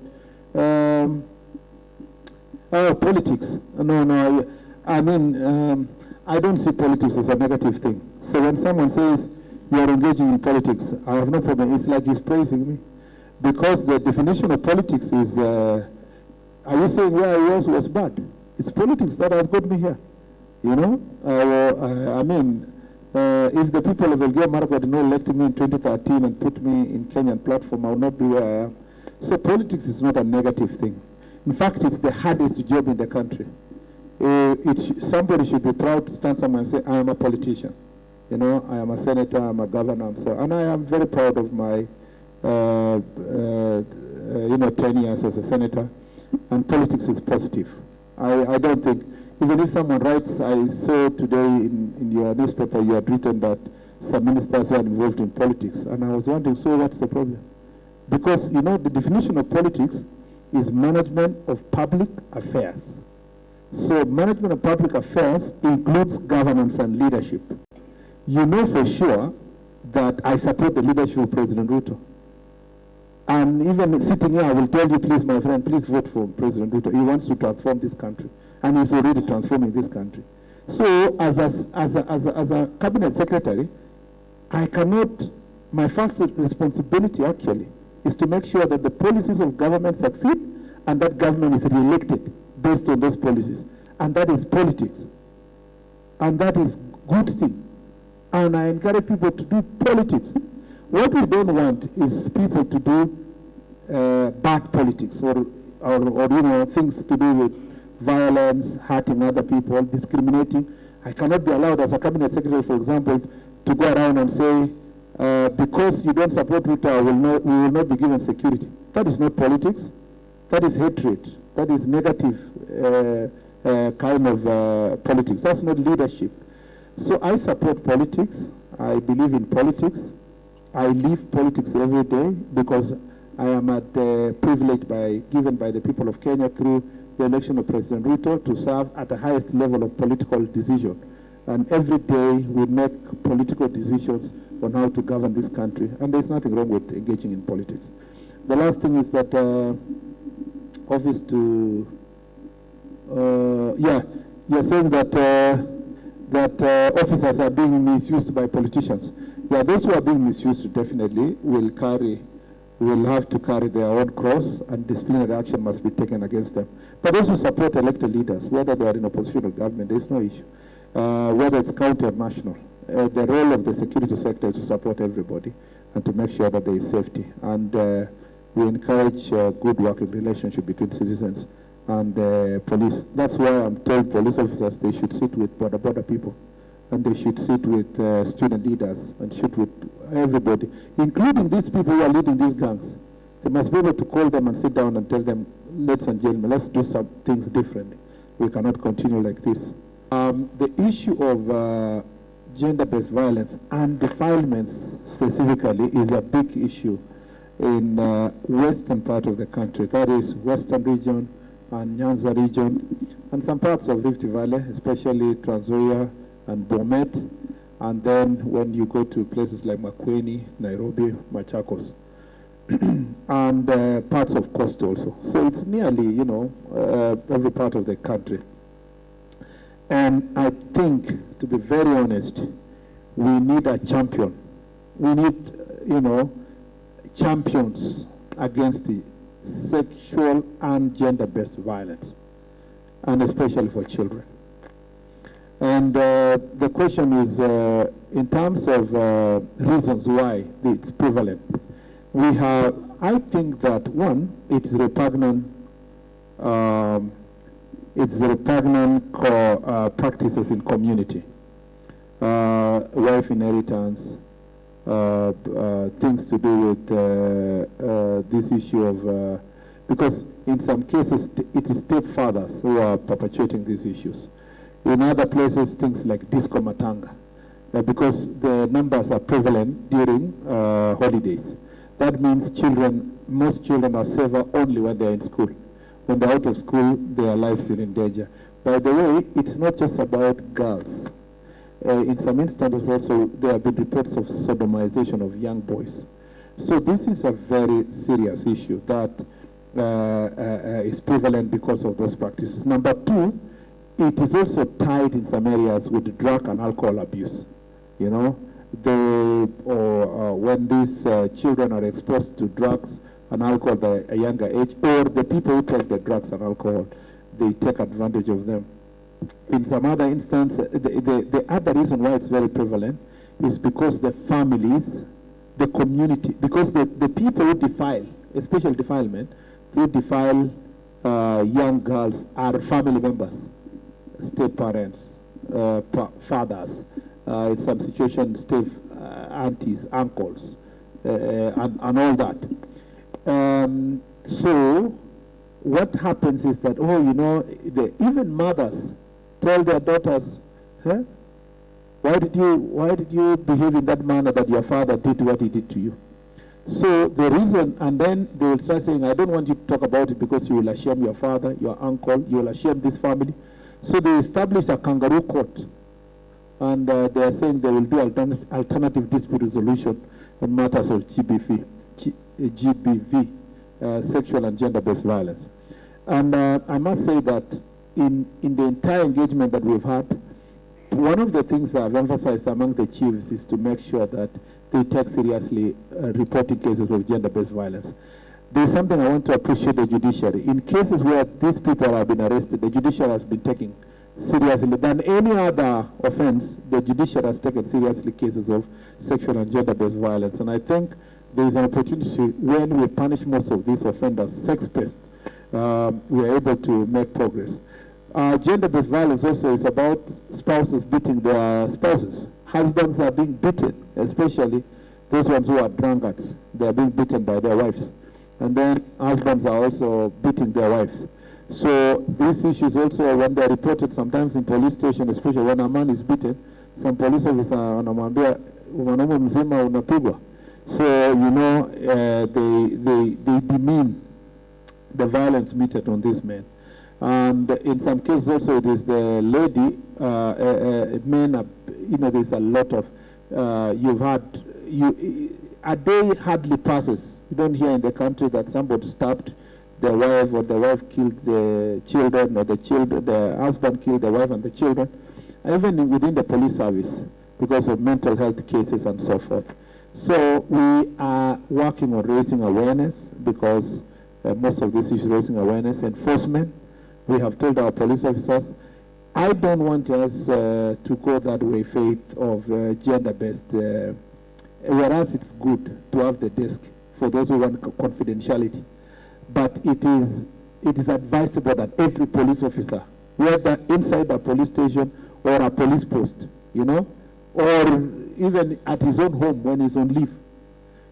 Politics. No. I mean, I don't see politics as a negative thing. So when someone says you are engaging in politics, I have no problem. It's like he's praising me. Because the definition of politics is, are you saying where I was bad? It's politics that has got me here. You know? I mean, if the people of Elgeyo Marakwet did not elect me in 2013 and put me in Kenyan platform, I would not be where I am. So politics is not a negative thing. In fact, it's the hardest job in the country. Somebody should be proud to stand somewhere and say, I am a politician. You know, I am a senator, I am a governor, and I am very proud of my 10 years as a senator. And politics is positive. I don't think, even if someone writes, I saw today in your newspaper you had written that some ministers are involved in politics. And I was wondering, so what's the problem? Because, you know, the definition of politics is management of public affairs. So management of public affairs includes governance and leadership. You know for sure that I support the leadership of President Ruto. And even sitting here, I will tell you, please, my friend, please vote for President Ruto. He wants to transform this country. And he's already transforming this country. So as a cabinet secretary, I cannot, my first responsibility actually is to make sure that the policies of government succeed and that government is re-elected based on those policies. And that is politics. And that is good thing. And I encourage people to do politics. What we don't want is people to do bad politics or you know, things to do with violence, hurting other people, discriminating. I cannot be allowed as a cabinet secretary, for example, to go around and say, because you don't support Ruto, we will not be given security. That is not politics. That is hatred. That is negative kind of politics. That's not leadership. So I support politics. I believe in politics. I live politics every day because I am privileged given by the people of Kenya through the election of President Ruto to serve at the highest level of political decision. And every day we make political decisions on how to govern this country. And there's nothing wrong with engaging in politics. The last thing is that you're saying that officers are being misused by politicians. Yeah, those who are being misused definitely will have to carry their own cross, and disciplinary action must be taken against them. But those who support elected leaders, whether they are in opposition or government, there is no issue. Whether it's county or national, the role of the security sector is to support everybody and to make sure that there is safety. And we encourage good working relationship between citizens and police. That's why I'm told police officers they should sit with border people, and they should sit with student leaders and sit with everybody, including these people who are leading these gangs. They must be able to call them and sit down and tell them, ladies and gentlemen, let's do some things differently. We cannot continue like this. The issue of gender-based violence and defilements specifically is a big issue in western part of the country. That is western region and Nyanza region, and some parts of Rift Valley, especially Trans Nzoia and Bomet, and then when you go to places like Makueni, Nairobi, Machakos, and parts of Coast also. So it's nearly, you know, every part of the country. And I think, to be very honest, we need a champion. We need, you know, champions against the sexual and gender-based violence, and especially for children. And the question is, in terms of reasons why it's prevalent, we have, I think that one, it's repugnant practices in community, wife inheritance, things to do with this issue of, because in some cases it is stepfathers who are perpetuating these issues. In other places, things like disco matanga, because the numbers are prevalent during holidays. That means most children are safer only when they're in school. When they're out of school, their lives are in danger. By the way, it's not just about girls. In some instances also, there have been reports of sodomization of young boys. So this is a very serious issue that is prevalent because of those practices. Number two, it is also tied in some areas with drug and alcohol abuse. You know, when these children are exposed to drugs and alcohol at a younger age, or the people who take the drugs and alcohol, they take advantage of them. In some other instance, the other reason why it's very prevalent is because the families, the community, because the people who defile, especially defilement, who defile young girls are family members, step parents, fathers, in some situations, step aunties, uncles, and all that. So what happens is that, even mothers tell their daughters, why did you behave in that manner that your father did what he did to you? So the reason, and then they will start saying, I don't want you to talk about it because you will ashame your father, your uncle, you will ashame this family. So they establish a kangaroo court, and they are saying they will do alternative dispute resolution on matters of GBV, sexual and gender-based violence. And I must say that in the entire engagement that we've had, one of the things I've emphasized among the chiefs is to make sure that they take seriously reporting cases of gender-based violence. There's something I want to appreciate the judiciary. In cases where these people have been arrested, the judiciary has been taking seriously than any other offense. The judiciary has taken seriously cases of sexual and gender-based violence. And I think there is an opportunity when we punish most of these offenders, sex-based, we are able to make progress. Gender-based violence also is about spouses beating their spouses. Husbands are being beaten, especially those ones who are drunkards. They are being beaten by their wives. And then husbands are also beating their wives. So these issues also, when they are reported sometimes in police station, especially when a man is beaten, some police officer wanamwambia mwanaume mzima unapigwa. So they demean the violence meted on these men. And in some cases also it is the lady, men, there's a lot of, a day hardly passes. You don't hear in the country that somebody stabbed their wife, or the wife killed the children, or the husband killed the wife and the children, even within the police service, because of mental health cases and so forth. So we are working on raising awareness, because most of this is raising awareness. Enforcement, we have told our police officers, I don't want us to go that way, Faith, of gender-based, whereas it's good to have the desk for those who want confidentiality. But it is advisable that every police officer, whether inside a police station or a police post, or even at his own home when he's on leave,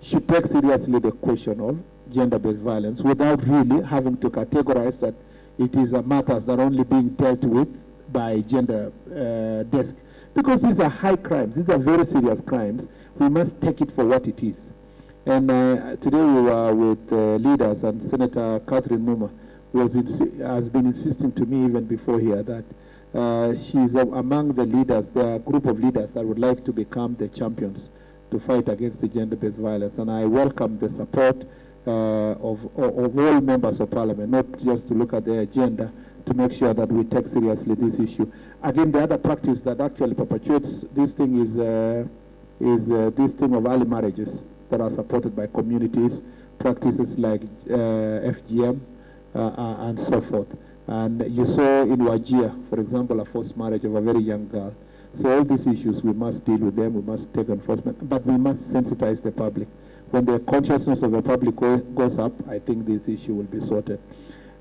should take seriously the question of gender-based violence without really having to categorize that it is a matters that are only being dealt with by gender desk. Because these are high crimes, these are very serious crimes. We must take it for what it is. And today we were with leaders, and Senator Catherine Muma has been insisting to me even before here that she's among the leaders, the group of leaders that would like to become the champions to fight against the gender-based violence. And I welcome the support of all members of parliament, not just to look at the agenda, to make sure that we take seriously this issue. Again, the other practice that actually perpetuates this thing is this thing of early marriages that are supported by communities, practices like FGM and so forth. And you saw in Wajir, for example, a forced marriage of a very young girl. So all these issues, we must deal with them, we must take enforcement, but we must sensitize the public. When the consciousness of the public goes up, I think this issue will be sorted.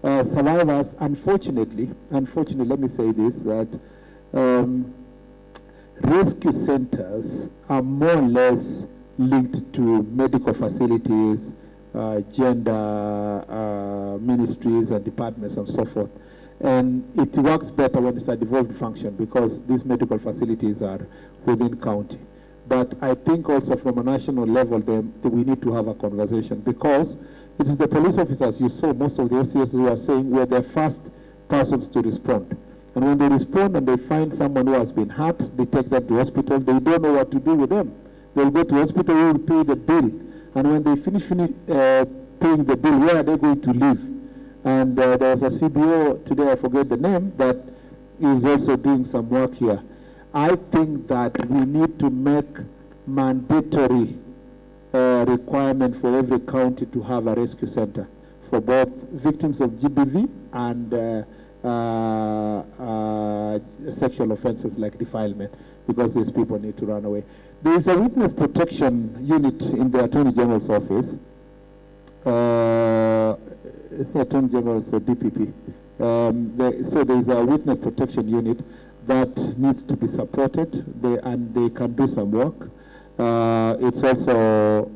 Survivors, unfortunately, let me say this, that rescue centers are more or less linked to medical facilities, gender ministries and departments and so forth. And it works better when it's a devolved function, because these medical facilities are within county. But I think also from a national level, we need to have a conversation, because it is the police officers you saw, most of the OCS who are saying, were the first persons to respond. And when they respond and they find someone who has been hurt, they take them to hospital. They don't know what to do with them. They'll go to hospital, who will pay the bill. And when they finish paying the bill, where are they going to live? And there was a CBO today, I forget the name, that is also doing some work here. I think that we need to make mandatory requirement for every county to have a rescue center for both victims of GBV and sexual offenses like defilement, because these people need to run away. There is a witness protection unit in the Attorney General's office. It's the Attorney General's DPP. So there is a witness protection unit that needs to be supported, and they can do some work. It's also,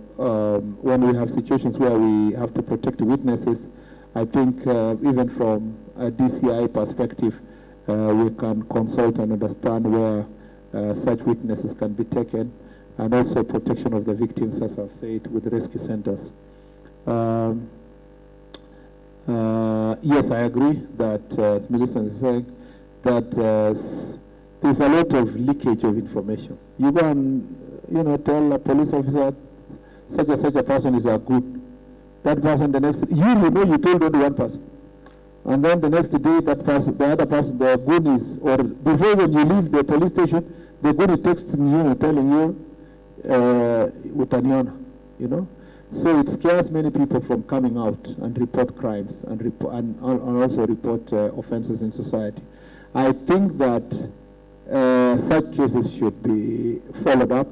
when we have situations where we have to protect witnesses, I think even from a DCI perspective, we can consult and understand where such witnesses can be taken, and also protection of the victims, as I've said, with rescue centers. Yes, I agree that, as Millicent is saying, that there's a lot of leakage of information. You go and, tell a police officer, such a person is a good. That person, the next, you know you told only one person. And then the next day, that person, the other person, the goon is, or before when you leave the police station, the goon is texting you and telling you, utaniona, So it scares many people from coming out and report crimes and also report offenses in society. I think that such cases should be followed up,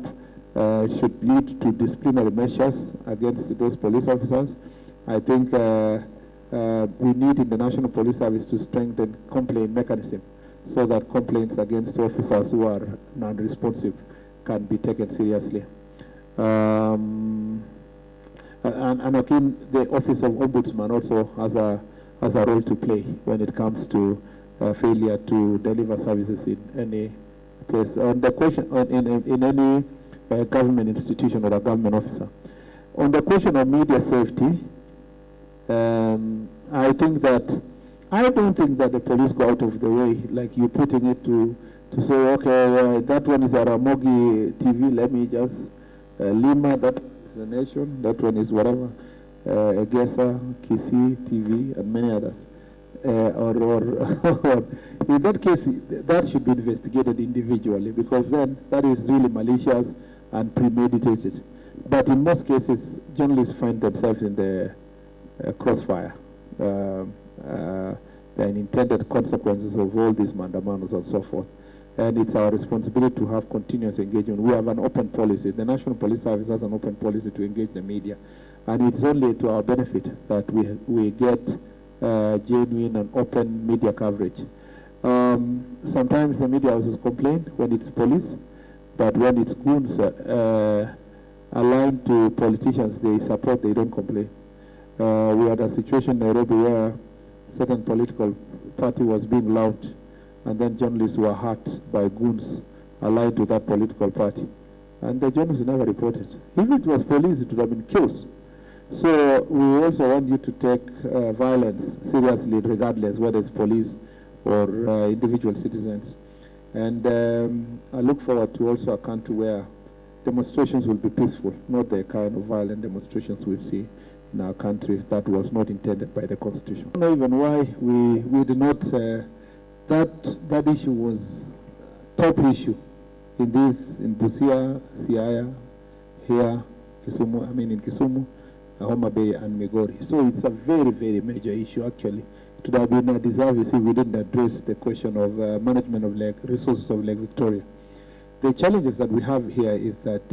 should lead to disciplinary measures against those police officers. I think we need in the National Police Service to strengthen complaint mechanism so that complaints against officers who are non-responsive can be taken seriously. And again, the Office of Ombudsman also has a role to play when it comes to failure to deliver services in any place. On the question, in any government institution or a government officer. On the question of media safety, I don't think that the police go out of the way, like you're putting it to say, okay, that one is a Ramogi TV, let me just Lima, that is the Nation, that one is whatever, Egesa, Kisi TV, and many others. Or in that case, that should be investigated individually, because then that is really malicious and premeditated. But in most cases, journalists find themselves in the crossfire. The unintended consequences of all these mandamanos and so forth. And it's our responsibility to have continuous engagement. We have an open policy. The National Police Service has an open policy to engage the media. And it's only to our benefit that we get genuine and open media coverage. Sometimes the media houses complain when it's police, but when it's goons aligned to politicians they support, they don't complain. We had a situation in Nairobi where a certain political party was being loud, and then journalists were hurt by goons allied to that political party. And the journalists never reported. If it was police, it would have been kills. So we also want you to take violence seriously, regardless whether it's police or individual citizens. And I look forward to also a country where demonstrations will be peaceful, not the kind of violent demonstrations we see in our country that was not intended by the Constitution. I don't know even why we did not, that issue was top issue in Busia, Siaya, here, Kisumu, in Kisumu, Homa Bay and Migori. So it's a very, very major issue actually. It would have been a disaster if we didn't address the question of management of resources of Lake Victoria. The challenges that we have here is that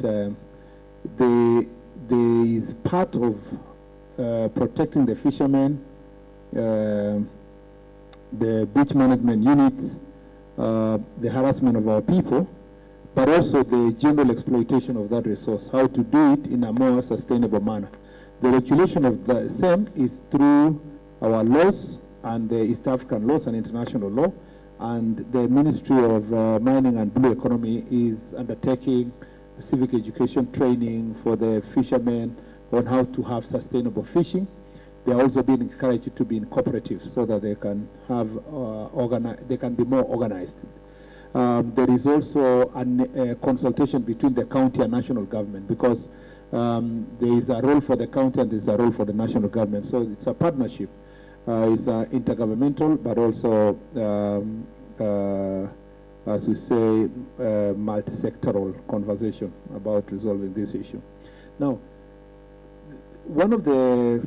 there is part of protecting the fishermen, the beach management units, the harassment of our people, but also the general exploitation of that resource, how to do it in a more sustainable manner. The regulation of the same is through our laws and the East African laws and international law, and the Ministry of Mining and Blue Economy is undertaking civic education training for the fishermen on how to have sustainable fishing. They are also being encouraged to be in cooperatives so that they can have they can be more organized. There is also a consultation between the county and national government, because there is a role for the county and there is a role for the national government. So it's a partnership. It's intergovernmental, but also, as we say, multi-sectoral conversation about resolving this issue. Now, one of the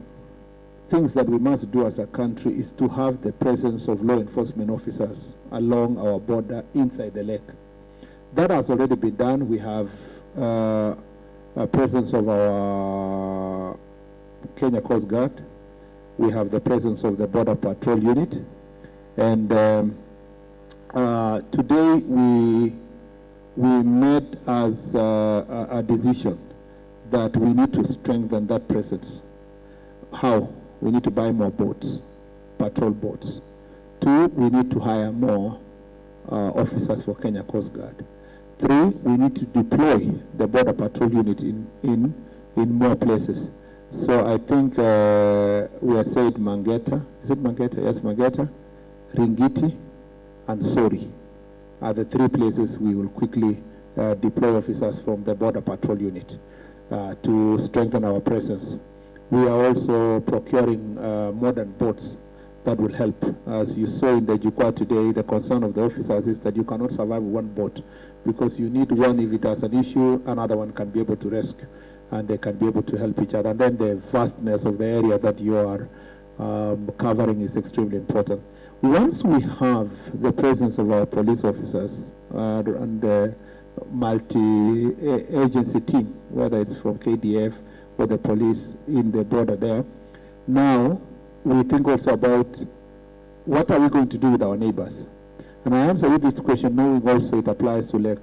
things that we must do as a country is to have the presence of law enforcement officers along our border inside the lake. That has already been done. We have a presence of our Kenya Coast Guard. We have the presence of the Border Patrol Unit. And today we made as a decision that we need to strengthen that presence. How? We need to buy more boats, patrol boats. 2, we need to hire more officers for Kenya Coast Guard. 3, we need to deploy the Border Patrol Unit in more places. So I think we have said Mangeta, is it Mangeta? Yes, Mangeta, Ringiti, and Sori are the 3 places we will quickly deploy officers from the Border Patrol Unit to strengthen our presence. We are also procuring modern boats that will help. As you saw in the Jukwaa today, the concern of the officers is that you cannot survive one boat, because you need one. If it has an issue, another one can be able to rescue, and they can be able to help each other. And then the vastness of the area that you are covering is extremely important. Once we have the presence of our police officers and the multi-agency team, whether it's from KDF or the police in the border there, now we think also about what are we going to do with our neighbors. And I answer you this question knowing also it applies to Lake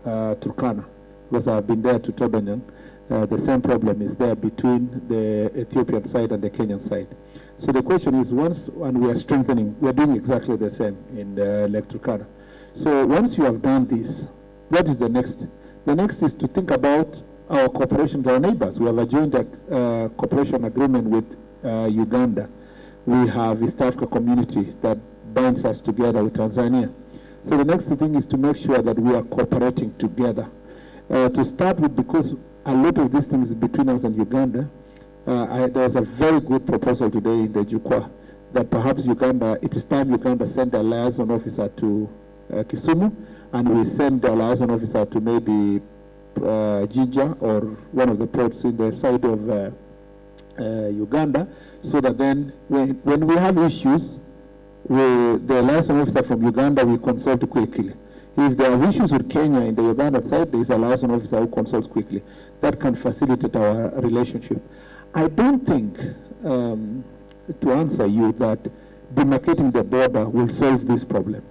Turkana, because I've been there to Tobanyang. The same problem is there between the Ethiopian side and the Kenyan side. So the question is, and we are strengthening, we are doing exactly the same in Lake Turkana. So once you have done this, what is the next? The next is to think about our cooperation with our neighbors. We have a joint cooperation agreement with Uganda. We have East Africa Community that binds us together with Tanzania. So the next thing is to make sure that we are cooperating together. To start with, because a lot of these things between us and Uganda, there was a very good proposal today in the Jukwaa that perhaps Uganda, it is time Uganda send a liaison officer to Kisumu, and we send the liaison officer to maybe Jinja or one of the ports in the side of Uganda, so that then when we have issues, the liaison officer from Uganda will consult quickly. If there are issues with Kenya in the Uganda side, there is a liaison officer who consults quickly. That can facilitate our relationship. I don't think, to answer you, that demarcating the border will solve this problem.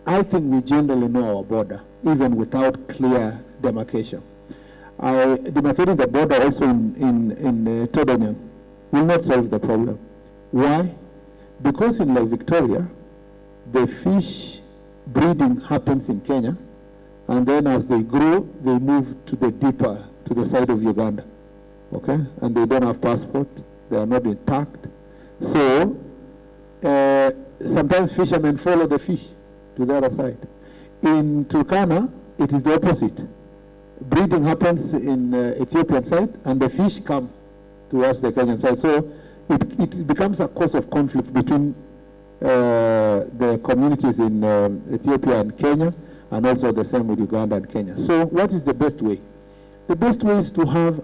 I think we generally know our border, even without clear demarcation. Demarcating the border also in Tobanyang will not solve the problem. Why? Because in Lake Victoria, the fish breeding happens in Kenya, and then as they grow, they move to the side of Uganda. Okay? And they don't have passport, they are not intact. So sometimes fishermen follow the fish to the other side. In Turkana, it is the opposite. Breeding happens in Ethiopian side, and the fish come towards the Kenyan side. So it becomes a cause of conflict between the communities in Ethiopia and Kenya, and also the same with Uganda and Kenya. So what is the best way? The best way is to have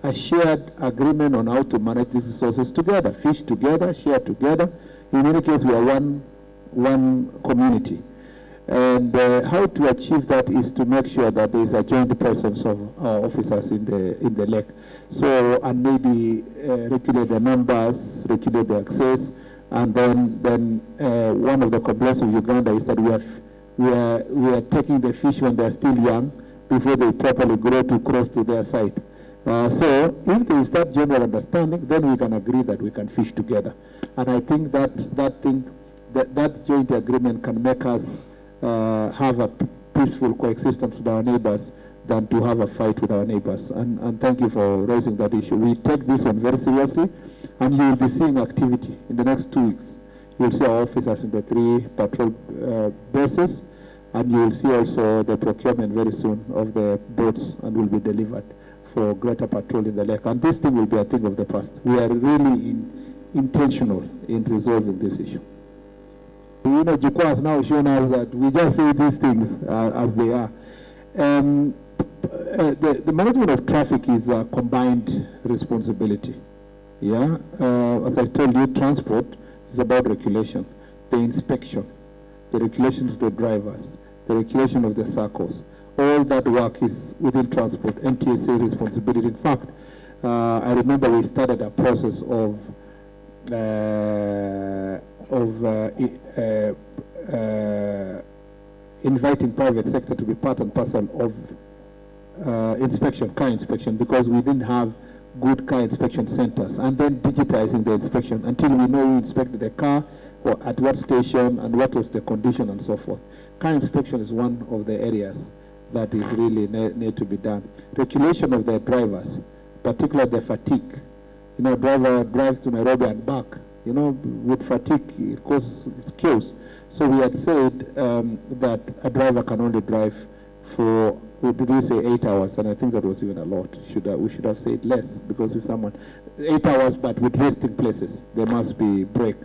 a shared agreement on how to manage these resources together, fish together, share together. In any case, we are one community. And how to achieve that is to make sure that there is a joint presence of our officers in the lake. So, and maybe regulate the numbers, regulate the access, and then one of the complaints of Uganda is that we are taking the fish when they are still young before they properly grow to cross to their side. So if there is that general understanding, then we can agree that we can fish together. And I think that joint agreement can make us have a peaceful coexistence with our neighbors than to have a fight with our neighbors. And thank you for raising that issue. We take this one very seriously, and you will be seeing activity in the next 2 weeks. You will see our officers in the 3 patrol bases, and you will see also the procurement very soon of the boats, and will be delivered for greater patrol in the lake. And this thing will be a thing of the past. We are really intentional in resolving this issue. You know, Jukwa has now shown us that we just say these things as they are. The management of traffic is a combined responsibility. Yeah, as I told you, transport is about regulation, the inspection, the regulation of the drivers, the regulation of the circles. All that work is within transport, NTSA responsibility. In fact, I remember we started a process of inviting private sector to be part and parcel of inspection, car inspection, because we didn't have good car inspection centers, and then digitizing the inspection until we know who inspected the car, or at what station, and what was the condition, and so forth. Car inspection is one of the areas that is really need to be done. Regulation of the drivers, particularly the fatigue. You know, driver drives to Nairobi and back. You know, with fatigue, it causes chaos. So we had said that a driver can only drive for, did we say 8 hours? And I think that was even a lot. We should have said less, because if someone, 8 hours, but with resting places, there must be break.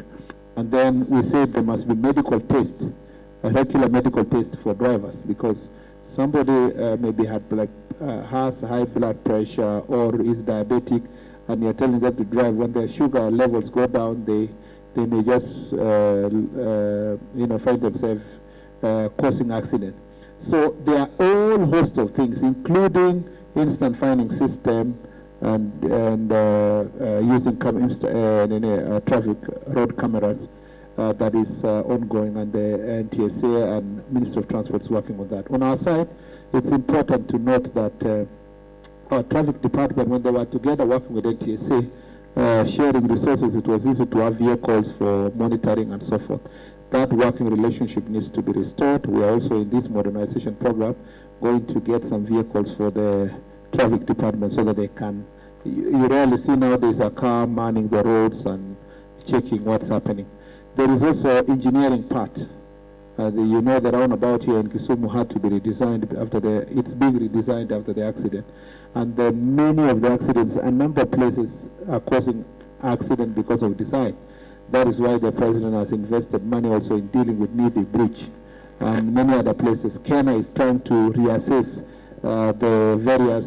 And then we said there must be medical test, a regular medical test for drivers, because somebody maybe has high blood pressure or is diabetic, and you're telling them to drive. When their sugar levels go down, they may just find themselves causing accident. So there are all host of things, including instant fining system and using traffic road cameras that is ongoing, and the NTSA and Ministry of Transport is working on that. On our side, it's important to note that our traffic department, when they were together working with NTSA, sharing resources, it was easy to have vehicles for monitoring and so forth. That working relationship needs to be restored. We are also in this modernization program going to get some vehicles for the traffic department so that they can, you rarely see nowadays a car manning the roads and checking what's happening. There is also engineering part. You know, the roundabout here in Kisumu had to be redesigned it's being redesigned after the accident. And many of the accidents, a number of places are causing accident because of design. That is why the president has invested money also in dealing with Nithi Bridge and many other places. Kenya is trying to reassess the various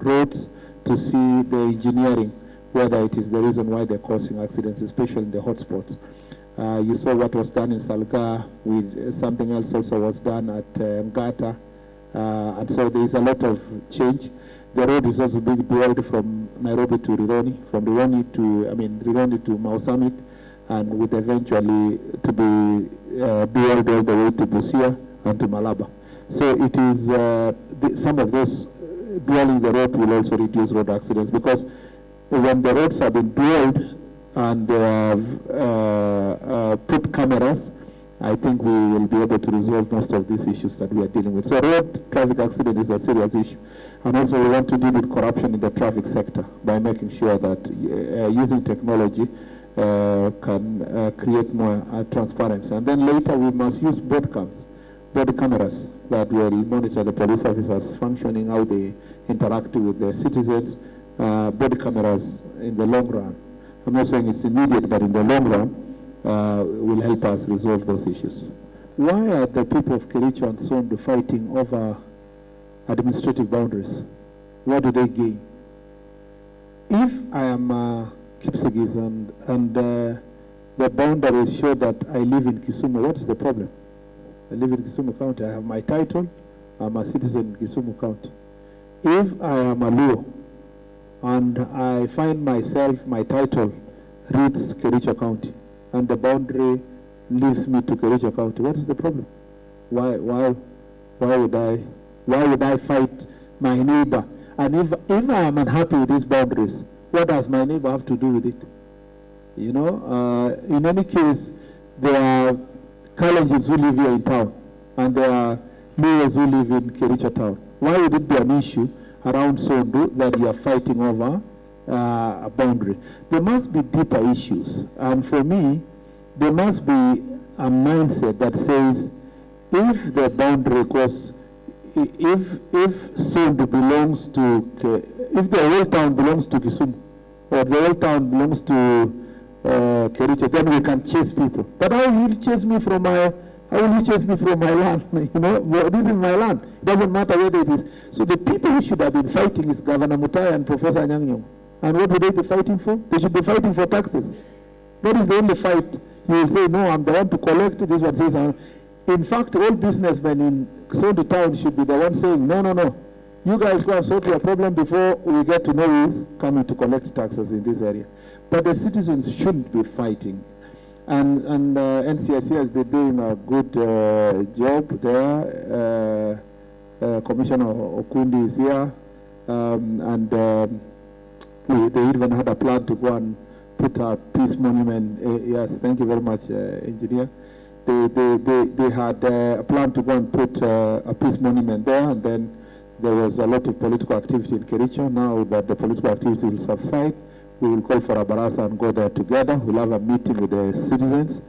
roads to see the engineering, whether it is the reason why they're causing accidents, especially in the hotspots. You saw what was done in Salga, with something else also was done at Ngata, and so there is a lot of change. The road is also being built from Nairobi to Rironi, from Rironi to Mau Summit, and with eventually to be built all the way to Busia and to Malaba. So it is some of those building the road will also reduce road accidents, because when the roads have been built and put cameras, I think we will be able to resolve most of these issues that we are dealing with. So road traffic accident is a serious issue. And also we want to deal with corruption in the traffic sector by making sure that using technology can create more transparency. And then later we must use body cameras that will monitor the police officers functioning, how they interact with the citizens. Body cameras in the long run. I'm not saying it's immediate, but in the long run will help us resolve those issues. Why are the people of Kericho and Sondu fighting over administrative boundaries? What do they gain? If I am Kipsigis and the boundaries show that I live in Kisumu, what is the problem? I live in Kisumu County. I have my title. I'm a citizen in Kisumu County. If I am a Luo and I find myself, my title reads Kericho County, and the boundary leads me to Kericho County, what is the problem? Why would I fight my neighbor? And if I am unhappy with these boundaries, what does my neighbor have to do with it? You know, in any case, there are Kalenjins who live here in town, and there are Luos who live in Kericho town. Why would it be an issue around Sondu that you are fighting over a boundary? There must be deeper issues, and for me, there must be a mindset that says, if the boundary goes, if Sondu belongs to, if the whole town belongs to Kisumu, or the whole town belongs to Kericho, then we can chase people. But how will you chase me from my? How will you chase me from my land? You know, this is my land. It doesn't matter whether it is. So the people who should have been fighting is Governor Mutai and Professor Nyang'nyong. And what would they be fighting for? They should be fighting for taxes. That is the only fight. You will say, no, I'm the one to collect. This one says, in fact, all businessmen in Sondu town should be the one saying, no, no, no. You guys go and solve your problem before we get to know who is coming to collect taxes in this area. But the citizens shouldn't be fighting. And NCIC has been doing a good job there. Commissioner Okundi is here. They even had a plan to go and put a peace monument. Yes, thank you very much, engineer. They had a plan to go and put a peace monument there, and then there was a lot of political activity in Kericho. Now that the political activity will subside, we will call for a barasa and go there together. We'll have a meeting with the citizens.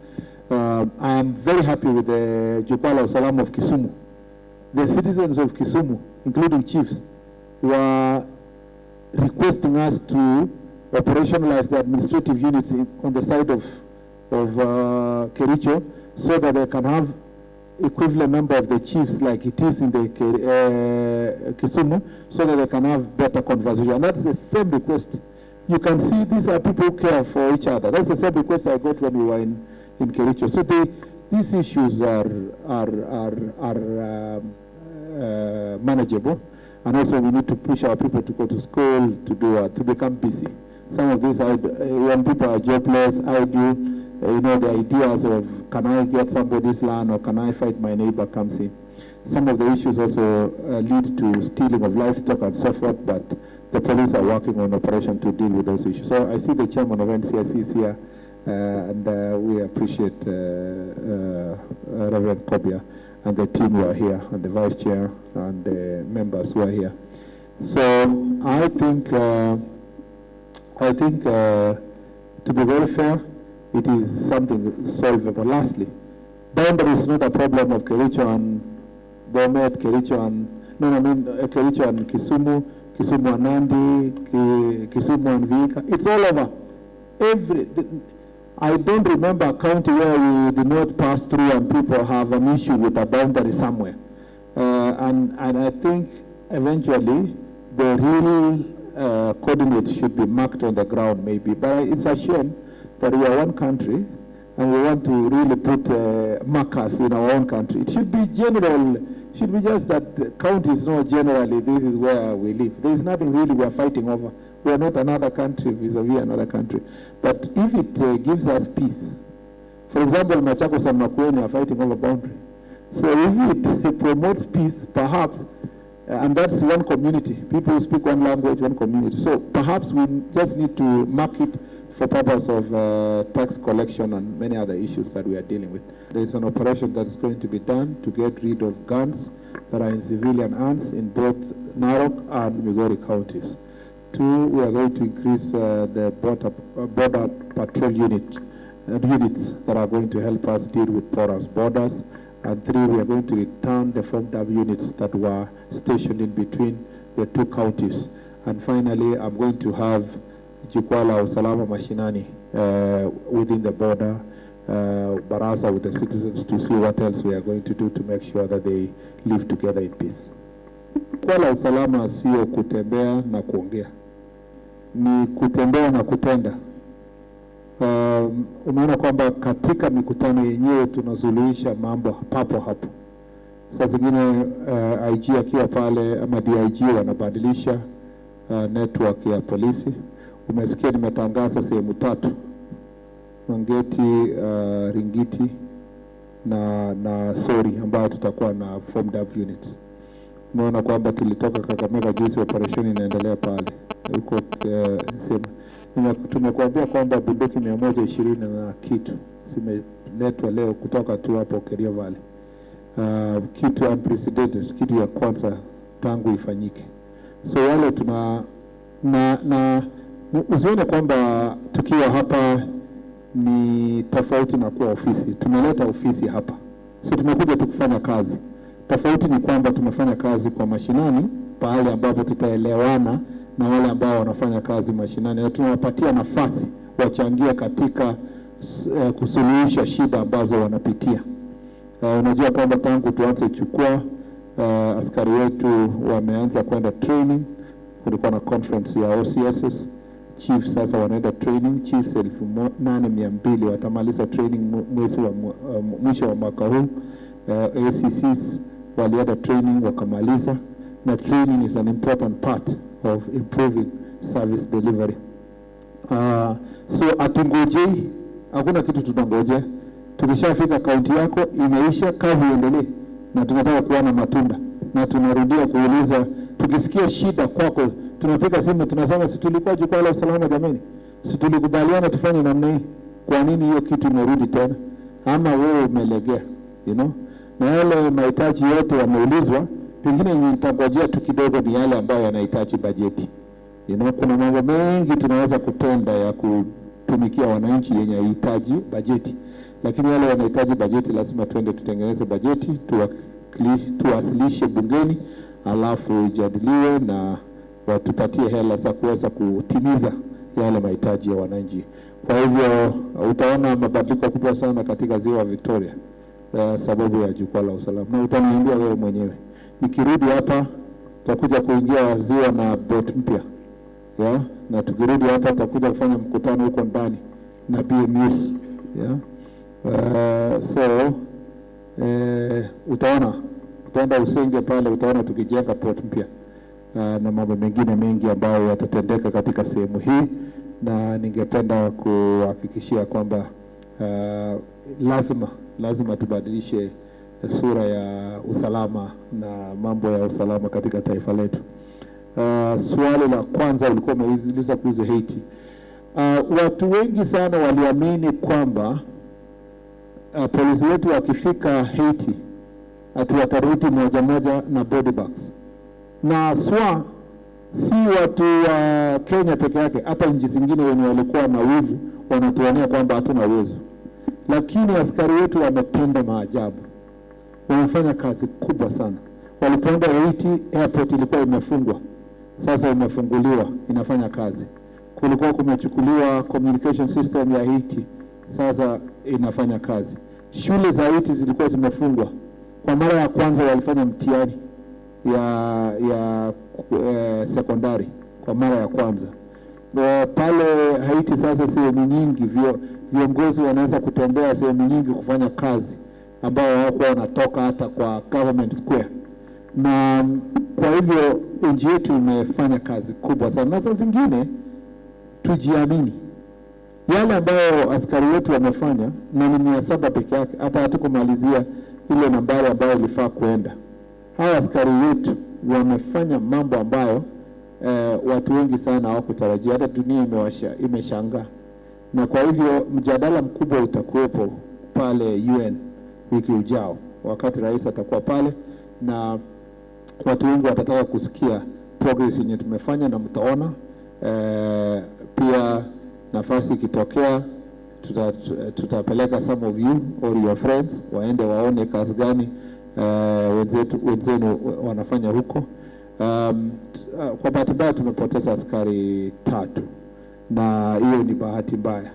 I am very happy with the Jukwala Usalama of Kisumu. The citizens of Kisumu, including chiefs, were requesting us to operationalize the administrative units on the side of Kericho, so that they can have equivalent number of the chiefs like it is in the Kisumu, so that they can have better conversation. And that's the same request. You can see these are people who care for each other. That's the same request I got when we were in Kericho. So these issues are manageable, and also we need to push our people to go to school, to become busy. Some of these young people are jobless. The ideas of can I get somebody's land or can I fight my neighbor comes in. Some of the issues also lead to stealing of livestock and so forth, but the police are working on operation to deal with those issues. So I see the chairman of NCIC is here, and we appreciate Reverend Kobia and the team who are here, and the vice chair and the members who are here. So I think to be very fair, it is something solvable. Lastly, boundary is not a problem of Kericho and Bomet, Kericho and Kericho and Kisumu, Kisumu and Nandi, Kisumu and Vika. It's all over. I don't remember a county where we did not pass through and people have an issue with a boundary somewhere. And I think eventually the real coordinates should be marked on the ground maybe. But it's a shame that we are one country and we want to really put markers in our own country. It should be general. It should be just that the counties know generally this is where we live. There is nothing really we are fighting over. We are not another country vis-a-vis another country. But if it gives us peace, for example, Machakos and Murkomen are fighting over boundary. So if it promotes peace, perhaps, and that's one community. People speak one language, one community. So perhaps we just need to mark it for purpose of tax collection and many other issues that we are dealing with. There is an operation that is going to be done to get rid of guns that are in civilian hands in both Narok and Migori counties. 2, we are going to increase the border patrol units that are going to help us deal with porous borders. And 3, we are going to return the formed-up units that were stationed in between the 2 counties. And finally, I'm going to have Jukwala Usalama Mashinani within the border, Barasa with the citizens to see what else we are going to do to make sure that they live together in peace. Jukwala Usalama sio kutembea na kuongea, ni kutembea na kutenda. Umeona kwamba katika mikutano yenyewe tunazuluhisha mambo papo hapo. Saa zingine IG akiwa pale ama DIG wanabadilisha network ya polisi. Umesikia nimetangaza sehemu 3. Mangeti, Ringiti na Sori ambayo tutakuwa na formed up units. Umeona kwamba tulitoka Kakamega juzi, operation inaendelea pale. Huko tumekuambia kwamba bunduki 120 na kitu zimeletwa leo kutoka tu hapo Kerio Valley. kitu unprecedented, kitu ya kwanza tangu ifanyike. So wale tuna na usione kwamba tukiwa hapa ni tofauti na kuwa ofisi. Tumeleta ofisi hapa, so tumekuja tukufanya kazi. Tofauti ni kwamba tumefanya kazi kwa mashinani, pale ambapo tutaelewana na wale ambao wanafanya kazi mashinani, na tunawapatia nafasi wachangie katika kusuluhisha shida ambazo wanapitia. Unajua kwamba tangu tuanze chukua askari wetu wameanza kwenda training. Kulikuwa na conference ya OCSs, chiefs sasa wanaenda training. Chiefs 8,200 watamaliza training mwisho wa mwaka huu. ACCs walienda training wakamaliza, na training is an important part of improving service delivery. So atungojei, hakuna kitu tunangoje. Tukishafika kaunti yako imeisha, kazi iendelee, na tunataka kuona matunda. Na tunarudia kuuliza, tukisikia shida kwako tunapiga simu tunasema si tulikuwa jukwaa la usalama jamani, si tulikubaliana tufanye namna hii, kwa nini hiyo kitu imerudi tena? Ama wewe umelegea, na yale mahitaji yote yameulizwa, pengine nitangojea tu kidogo ni yale ambayo yanahitaji bajeti. Kuna mambo mengi tunaweza kutenda ya kutumikia wananchi yenye hitaji bajeti, lakini wale wanahitaji bajeti lazima tuende tutengeneze bajeti, tuwasilishe bungeni, alafu ijadiliwe na watupatie hela za kuweza kutimiza yale mahitaji ya wananchi. Kwa hivyo utaona mabadiliko kubwa sana katika ziwa Victoria sababu ya jukwaa la usalama, na utaniambia wewe mwenyewe. Nikirudi hapa tutakuja kuingia ziwa na boat mpya, na tukirudi hapa tutakuja kufanya mkutano huko ndani na BMUs, so utaenda Usenge pale, utaona tukijenga port mpya na mambo mengine mengi ambayo yatatendeka katika sehemu hii. Na ningependa kuhakikishia kwamba lazima tubadilishe sura ya usalama na mambo ya usalama katika taifa letu. Swali la kwanza ulikuwa umeuliza kuhusu Haiti. Watu wengi sana waliamini kwamba polisi wetu wakifika Haiti ati watarudi moja moja na body bags. Na si watu wa Kenya peke yake, hata nchi zingine wenye walikuwa na wivu wanatuonea kwamba hatuna uwezo. Lakini askari wetu wametenda maajabu. Wamefanya kazi kubwa sana. Walipoenda Haiti, airport ilikuwa imefungwa. Sasa imefunguliwa, inafanya kazi. Kulikuwa kumechukuliwa communication system ya Haiti, sasa inafanya kazi. Shule za Haiti zilikuwa zimefungwa. Kwa mara ya kwanza walifanya mtihani ya sekondari kwa mara ya kwanza. Pale Haiti sasa sehemu nyingi viongozi wanaweza kutembea sehemu nyingi kufanya kazi ambao hawakuwa wanatoka hata kwa government square. Na kwa hivyo nchi yetu imefanya kazi kubwa sana. Na saa zingine tujiamini yale ambayo askari wetu wamefanya, na ni 700 peke yake, hata hatukumalizia ile nambari ambayo ilifaa kuenda. Hawa askari wetu wamefanya mambo ambayo watu wengi sana hawakutarajia, hata dunia imeshangaa. Na kwa hivyo mjadala mkubwa utakuwepo pale UN wiki ujao, wakati rais atakuwa pale, na watu wengi watataka kusikia progress yenye tumefanya, na mtaona pia nafasi ikitokea tutapeleka some of you or your friends waende waone kazi gani wenzenu wanafanya huko. Kwa bahati mbaya tumepoteza askari 3, na hiyo ni bahati mbaya.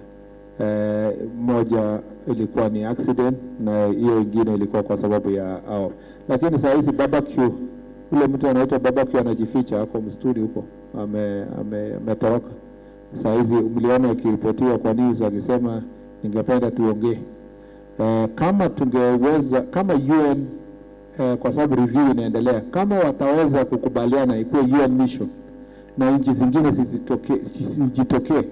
Moja ilikuwa ni accident, na hiyo ingine ilikuwa kwa sababu ya hao. Lakini saa hizi barbecue, ule mtu anaitwa barbecue anajificha hapo msturi huko, ametoroka. Saa hizi mliona ikiripotiwa kwa news akisema ningependa tuongee. Kama tungeweza, kama UN kwa sababu review inaendelea, kama wataweza kukubaliana ikuwe UN mission na nchi zingine sijitokee,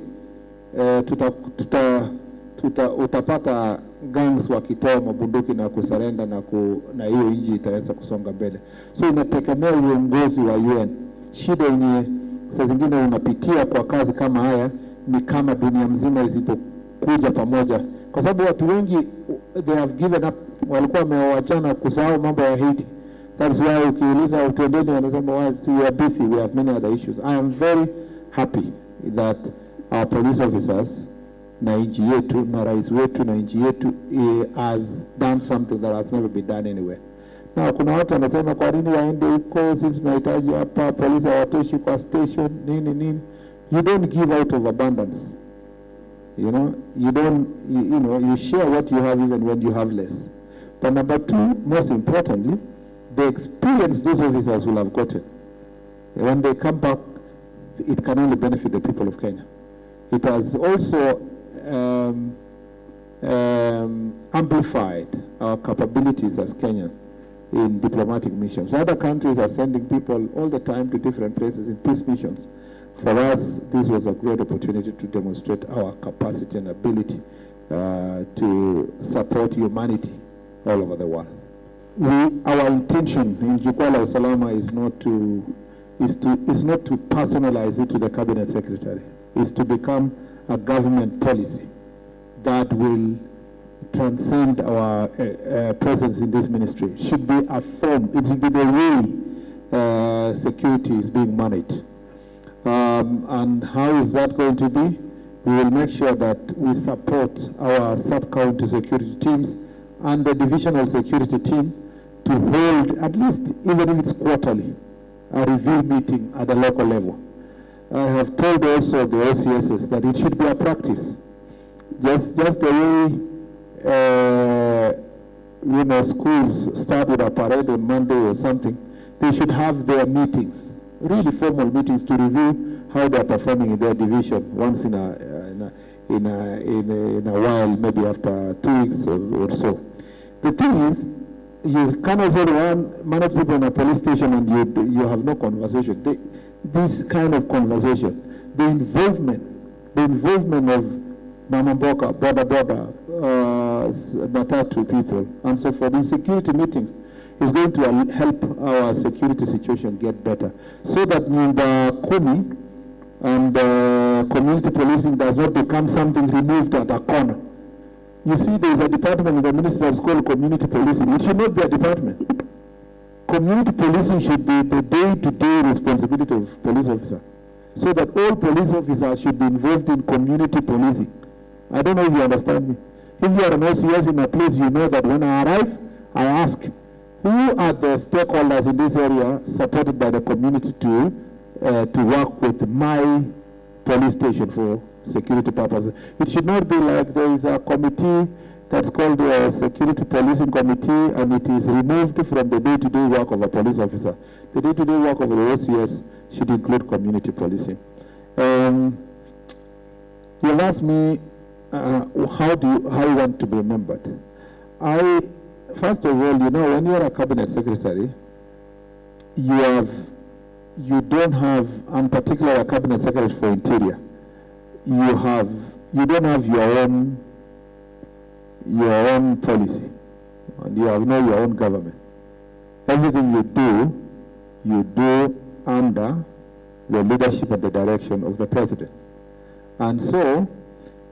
utapata gangs wakitoa mabunduki na kusarenda, na hiyo nchi itaweza kusonga mbele. So inategemea uongozi wa UN. Shida yenye saa zingine unapitia kwa kazi kama haya ni kama dunia mzima isipokuja pamoja, kwa sababu watu wengi they have given up, walikuwa wamewachana kusahau mambo ya Haiti. That's why ukiuliza utendeni wanasema we are busy, we have many other issues. I am very happy that our police officers na nchi yetu na rais wetu na nchi yetu has done something that has never been done anywhere. Na kuna watu wanasema kwa nini waende huko, sisi tunahitaji hapa polisi hawatoshi kwa station nini. You don't give out of abundance. You know, you share what you have even when you have less. But number two, most importantly, the experience those officers will have gotten. When they come back, it can only benefit the people of Kenya. It has also amplified our capabilities as Kenyans in diplomatic missions. Other countries are sending people all the time to different places in peace missions. For us, this was a great opportunity to demonstrate our capacity and ability to support humanity all over the world. Our intention in Jukwaa Usalama is not to personalize it to the cabinet secretary. Is to become a government policy that will transcend our presence in this ministry. It should be a form. It should be the way security is being managed. And how is that going to be? We will make sure that we support our sub-county security teams and the divisional security team to hold, at least even if it's quarterly, a review meeting at the local level. I have told also the OCSs that it should be a practice. Just the way schools start with a parade on Monday or something, they should have their meetings, really formal meetings to review how they are performing in their division once in a while, maybe after 2 weeks or so. The thing is, you cannot say manage people in a police station and you have no conversation. This kind of conversation, the involvement of Mama Mboka, Boda, Matatu people, and so forth, in security meetings is going to help our security situation get better. So that the Kumi and community policing does not become something removed at a corner. You see, there is a department in the ministry that's called community policing. It should not be a department. Community policing should be the day-to-day responsibility of police officers. So that all police officers should be involved in community policing. I don't know if you understand me. If you are an OCS in a place, you know that when I arrive, I ask, who are the stakeholders in this area supported by the community to work with my police station for security purposes? It should not be like there is a committee that's called the Security Policing Committee and it is removed from the day-to-day work of a police officer. The day-to-day work of the OCS should include community policing. You asked me how you want to be remembered. First of all, when you are a cabinet secretary, you don't have, and particularly a cabinet secretary for interior, you don't have your own policy, and you have your own government. Everything you do under the leadership and the direction of the president. And so,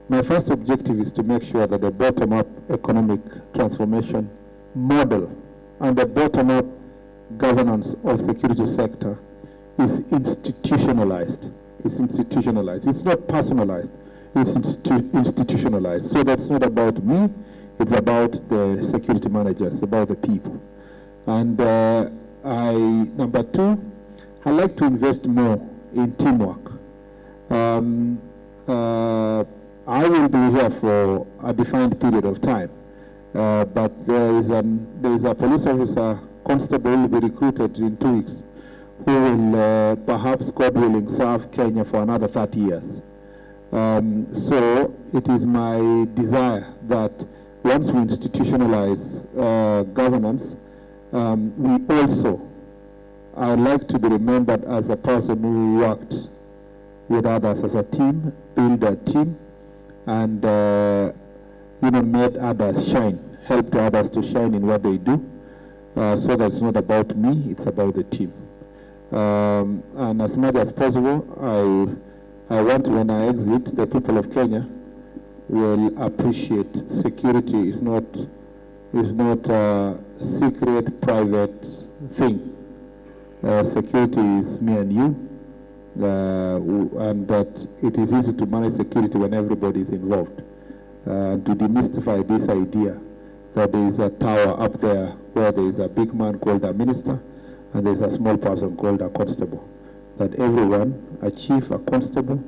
my first objective is to make sure that the bottom-up economic transformation model and the bottom-up governance of the security sector is institutionalized. It's institutionalized. It's not personalized. It's institutionalized. So that's not about me. It's about the security managers, about the people. And number two, I like to invest more in teamwork. I will be here for a defined period of time, but there is a police officer, constable, will be recruited in 2 weeks, who will perhaps, God willing, serve Kenya for another 30 years. So it is my desire that once we institutionalize governance, we also, I would like to be remembered as a person who worked with others as a team, build a team, and made others shine, helped others to shine in what they do, so that it's not about me, it's about the team. And as much as possible, I want, when I exit, the people of Kenya will appreciate security is not is not a secret, private thing. Security is me and you, and that it is easy to manage security when everybody is involved. To demystify this idea that there is a tower up there where there is a big man called a minister and there is a small person called a constable. That everyone, a chief, a constable,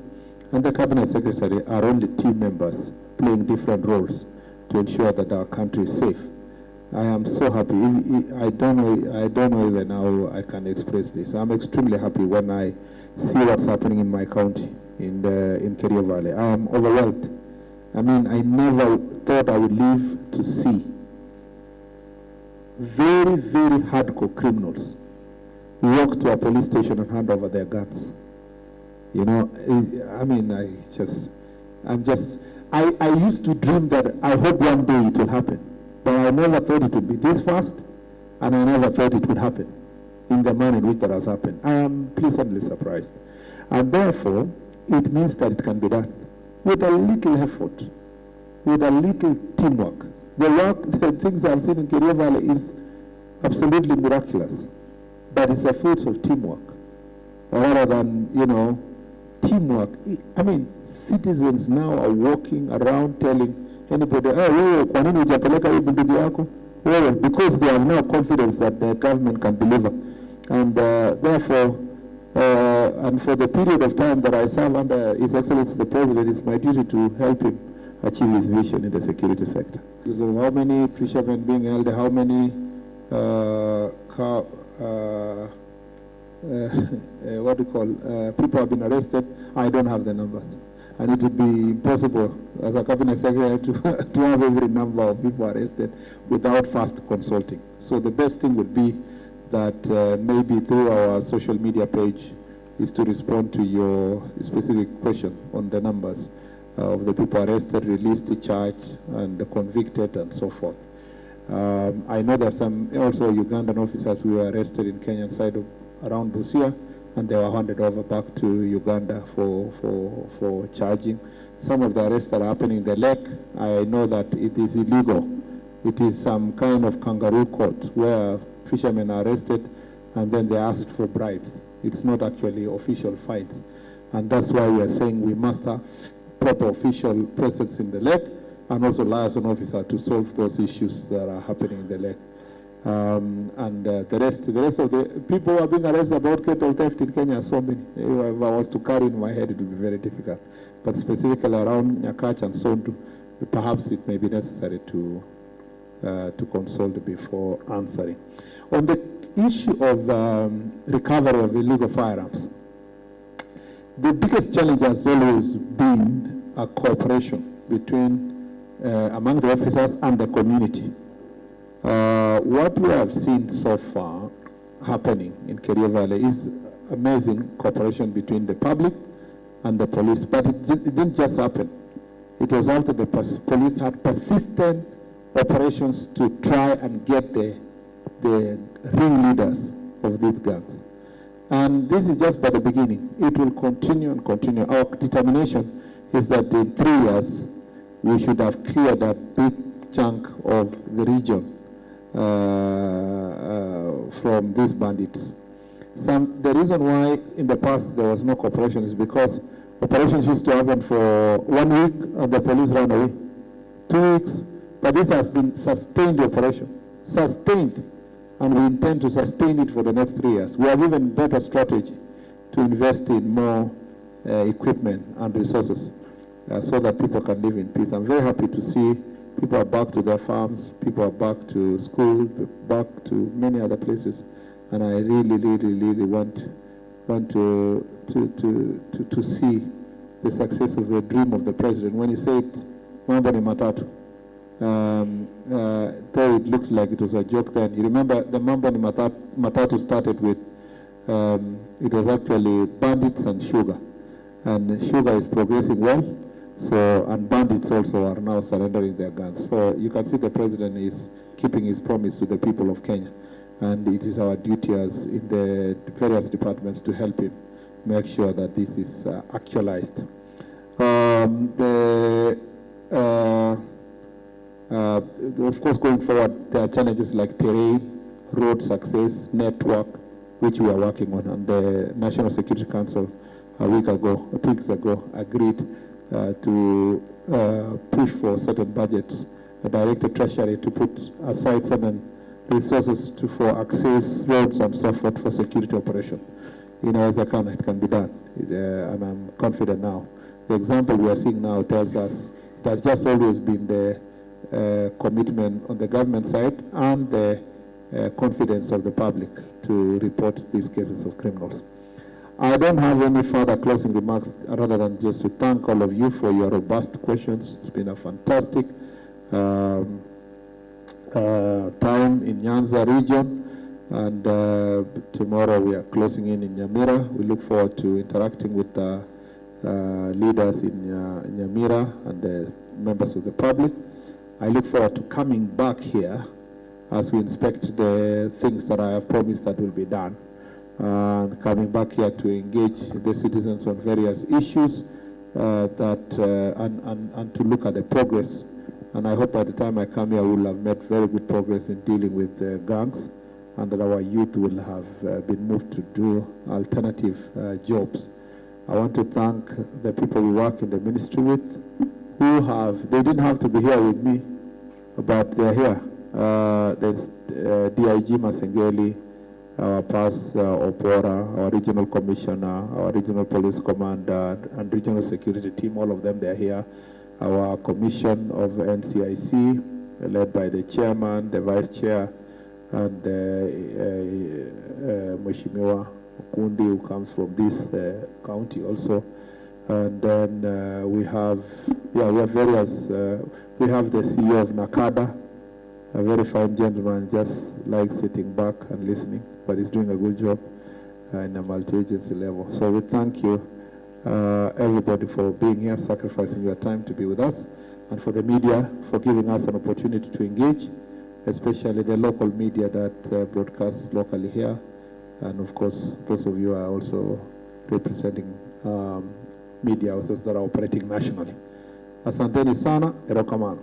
and the cabinet secretary are only team members playing different roles to ensure that our country is safe. I am so happy. I don't know even how I can express this. I'm extremely happy when I see what's happening in my county, in Kerio Valley. I am overwhelmed. I mean, I never thought I would live to see very, very hardcore criminals walk to a police station and hand over their guns. You know, I mean, I used to dream that I hope one day it will happen. But I never thought it would be this fast, and I never thought it would happen in the manner in which that has happened. I am pleasantly surprised. And therefore, it means that it can be done with a little effort, with a little teamwork. The things I've seen in Kerio Valley is absolutely miraculous, but it's the fruits of teamwork, rather than, you know, teamwork. I mean, citizens now are walking around telling anybody, oh, kwa nini hujapeleka hii bunduki yako? Well, because they have now confidence that the government can deliver. And therefore, and for the period of time that I serve under His Excellency the President, it's my duty to help him achieve his vision in the security sector. So how many fishermen being held, how many people have been arrested, I don't have the numbers. And it would be impossible as a cabinet secretary to have every number of people arrested without first consulting. So the best thing would be that maybe through our social media page is to respond to your specific question on the numbers of the people arrested, released, charged, and convicted, and so forth. I know there are some also Ugandan officers who were arrested in Kenyan side around Busia, and they were handed over back to Uganda for charging. Some of the arrests that are happening in the lake, I know that it is illegal. It is some kind of kangaroo court where fishermen are arrested and then they asked for bribes. It's not actually official fines. And that's why we are saying we must have proper official presence in the lake and also liaison officer to solve those issues that are happening in the lake. The rest of the people who are being arrested about cattle theft in Kenya are so many. If I was to carry in my head, it would be very difficult. But specifically around Nyakach and Sondu, perhaps it may be necessary to consult before answering. On the issue of recovery of illegal firearms, the biggest challenge has always been a cooperation between among the officers and the community. What we have seen so far happening in Kerio Valley is amazing cooperation between the public and the police. But it didn't just happen. It was after the police had persistent operations to try and get the ringleaders of these gangs. And this is just by the beginning. It will continue and continue. Our determination is that in 3 years, we should have cleared a big chunk of the region from these bandits. The reason why in the past there was no cooperation is because operations used to happen for 1 week and the police ran away. 2 weeks, but this has been sustained operation, sustained, and we intend to sustain it for the next 3 years. We have even better strategy to invest in more equipment and resources so that people can live in peace. I'm very happy to see people are back to their farms, people are back to school, back to many other places, and I really want to see the success of the dream of the president. When he said Mambo ni Matatu, though it looked like it was a joke then, you remember the Mambo ni Matatu started with, it was actually bandits and sugar, and sugar is progressing well. So, and bandits also are now surrendering their guns. So you can see the president is keeping his promise to the people of Kenya. And it is our duty as in the various departments to help him make sure that this is actualized. of course, going forward, there are challenges like terrain, road success, network, which we are working on. And the National Security Council a week ago, 2 weeks ago, agreed to push for certain budgets, directed Treasury to put aside certain resources for access, roads, and so forth for security operation. As it can be done, and I'm confident now. The example we are seeing now tells us there's just always been the commitment on the government side and the confidence of the public to report these cases of criminals. I don't have any further closing remarks rather than just to thank all of you for your robust questions. It's been a fantastic time in Nyanza region, and tomorrow we are closing in Nyamira. We look forward to interacting with leaders in Nyamira and the members of the public. I look forward to coming back here as we inspect the things that I have promised that will be done, and coming back here to engage the citizens on various issues and to look at the progress. And I hope by the time I come here, we will have made very good progress in dealing with gangs, and that our youth will have been moved to do alternative jobs. I want to thank the people we work in the ministry with, they didn't have to be here with me, but they're here. There's DIG Masengeli, our PAS Opora, our regional commissioner, our regional police commander, and regional security team, all of them, they're here. Our commission of NCIC, led by the chairman, the vice chair, and Mheshimiwa Kundi, who comes from this county also. And then we have various, we have the CEO of Nakada, a very fine gentleman, just like sitting back and listening, but he's doing a good job in a multi-agency level. So we thank you, everybody, for being here, sacrificing your time to be with us, and for the media for giving us an opportunity to engage, especially the local media that broadcasts locally here. And of course, those of you are also representing media houses that are operating nationally. Asanteni sana, Murkomen.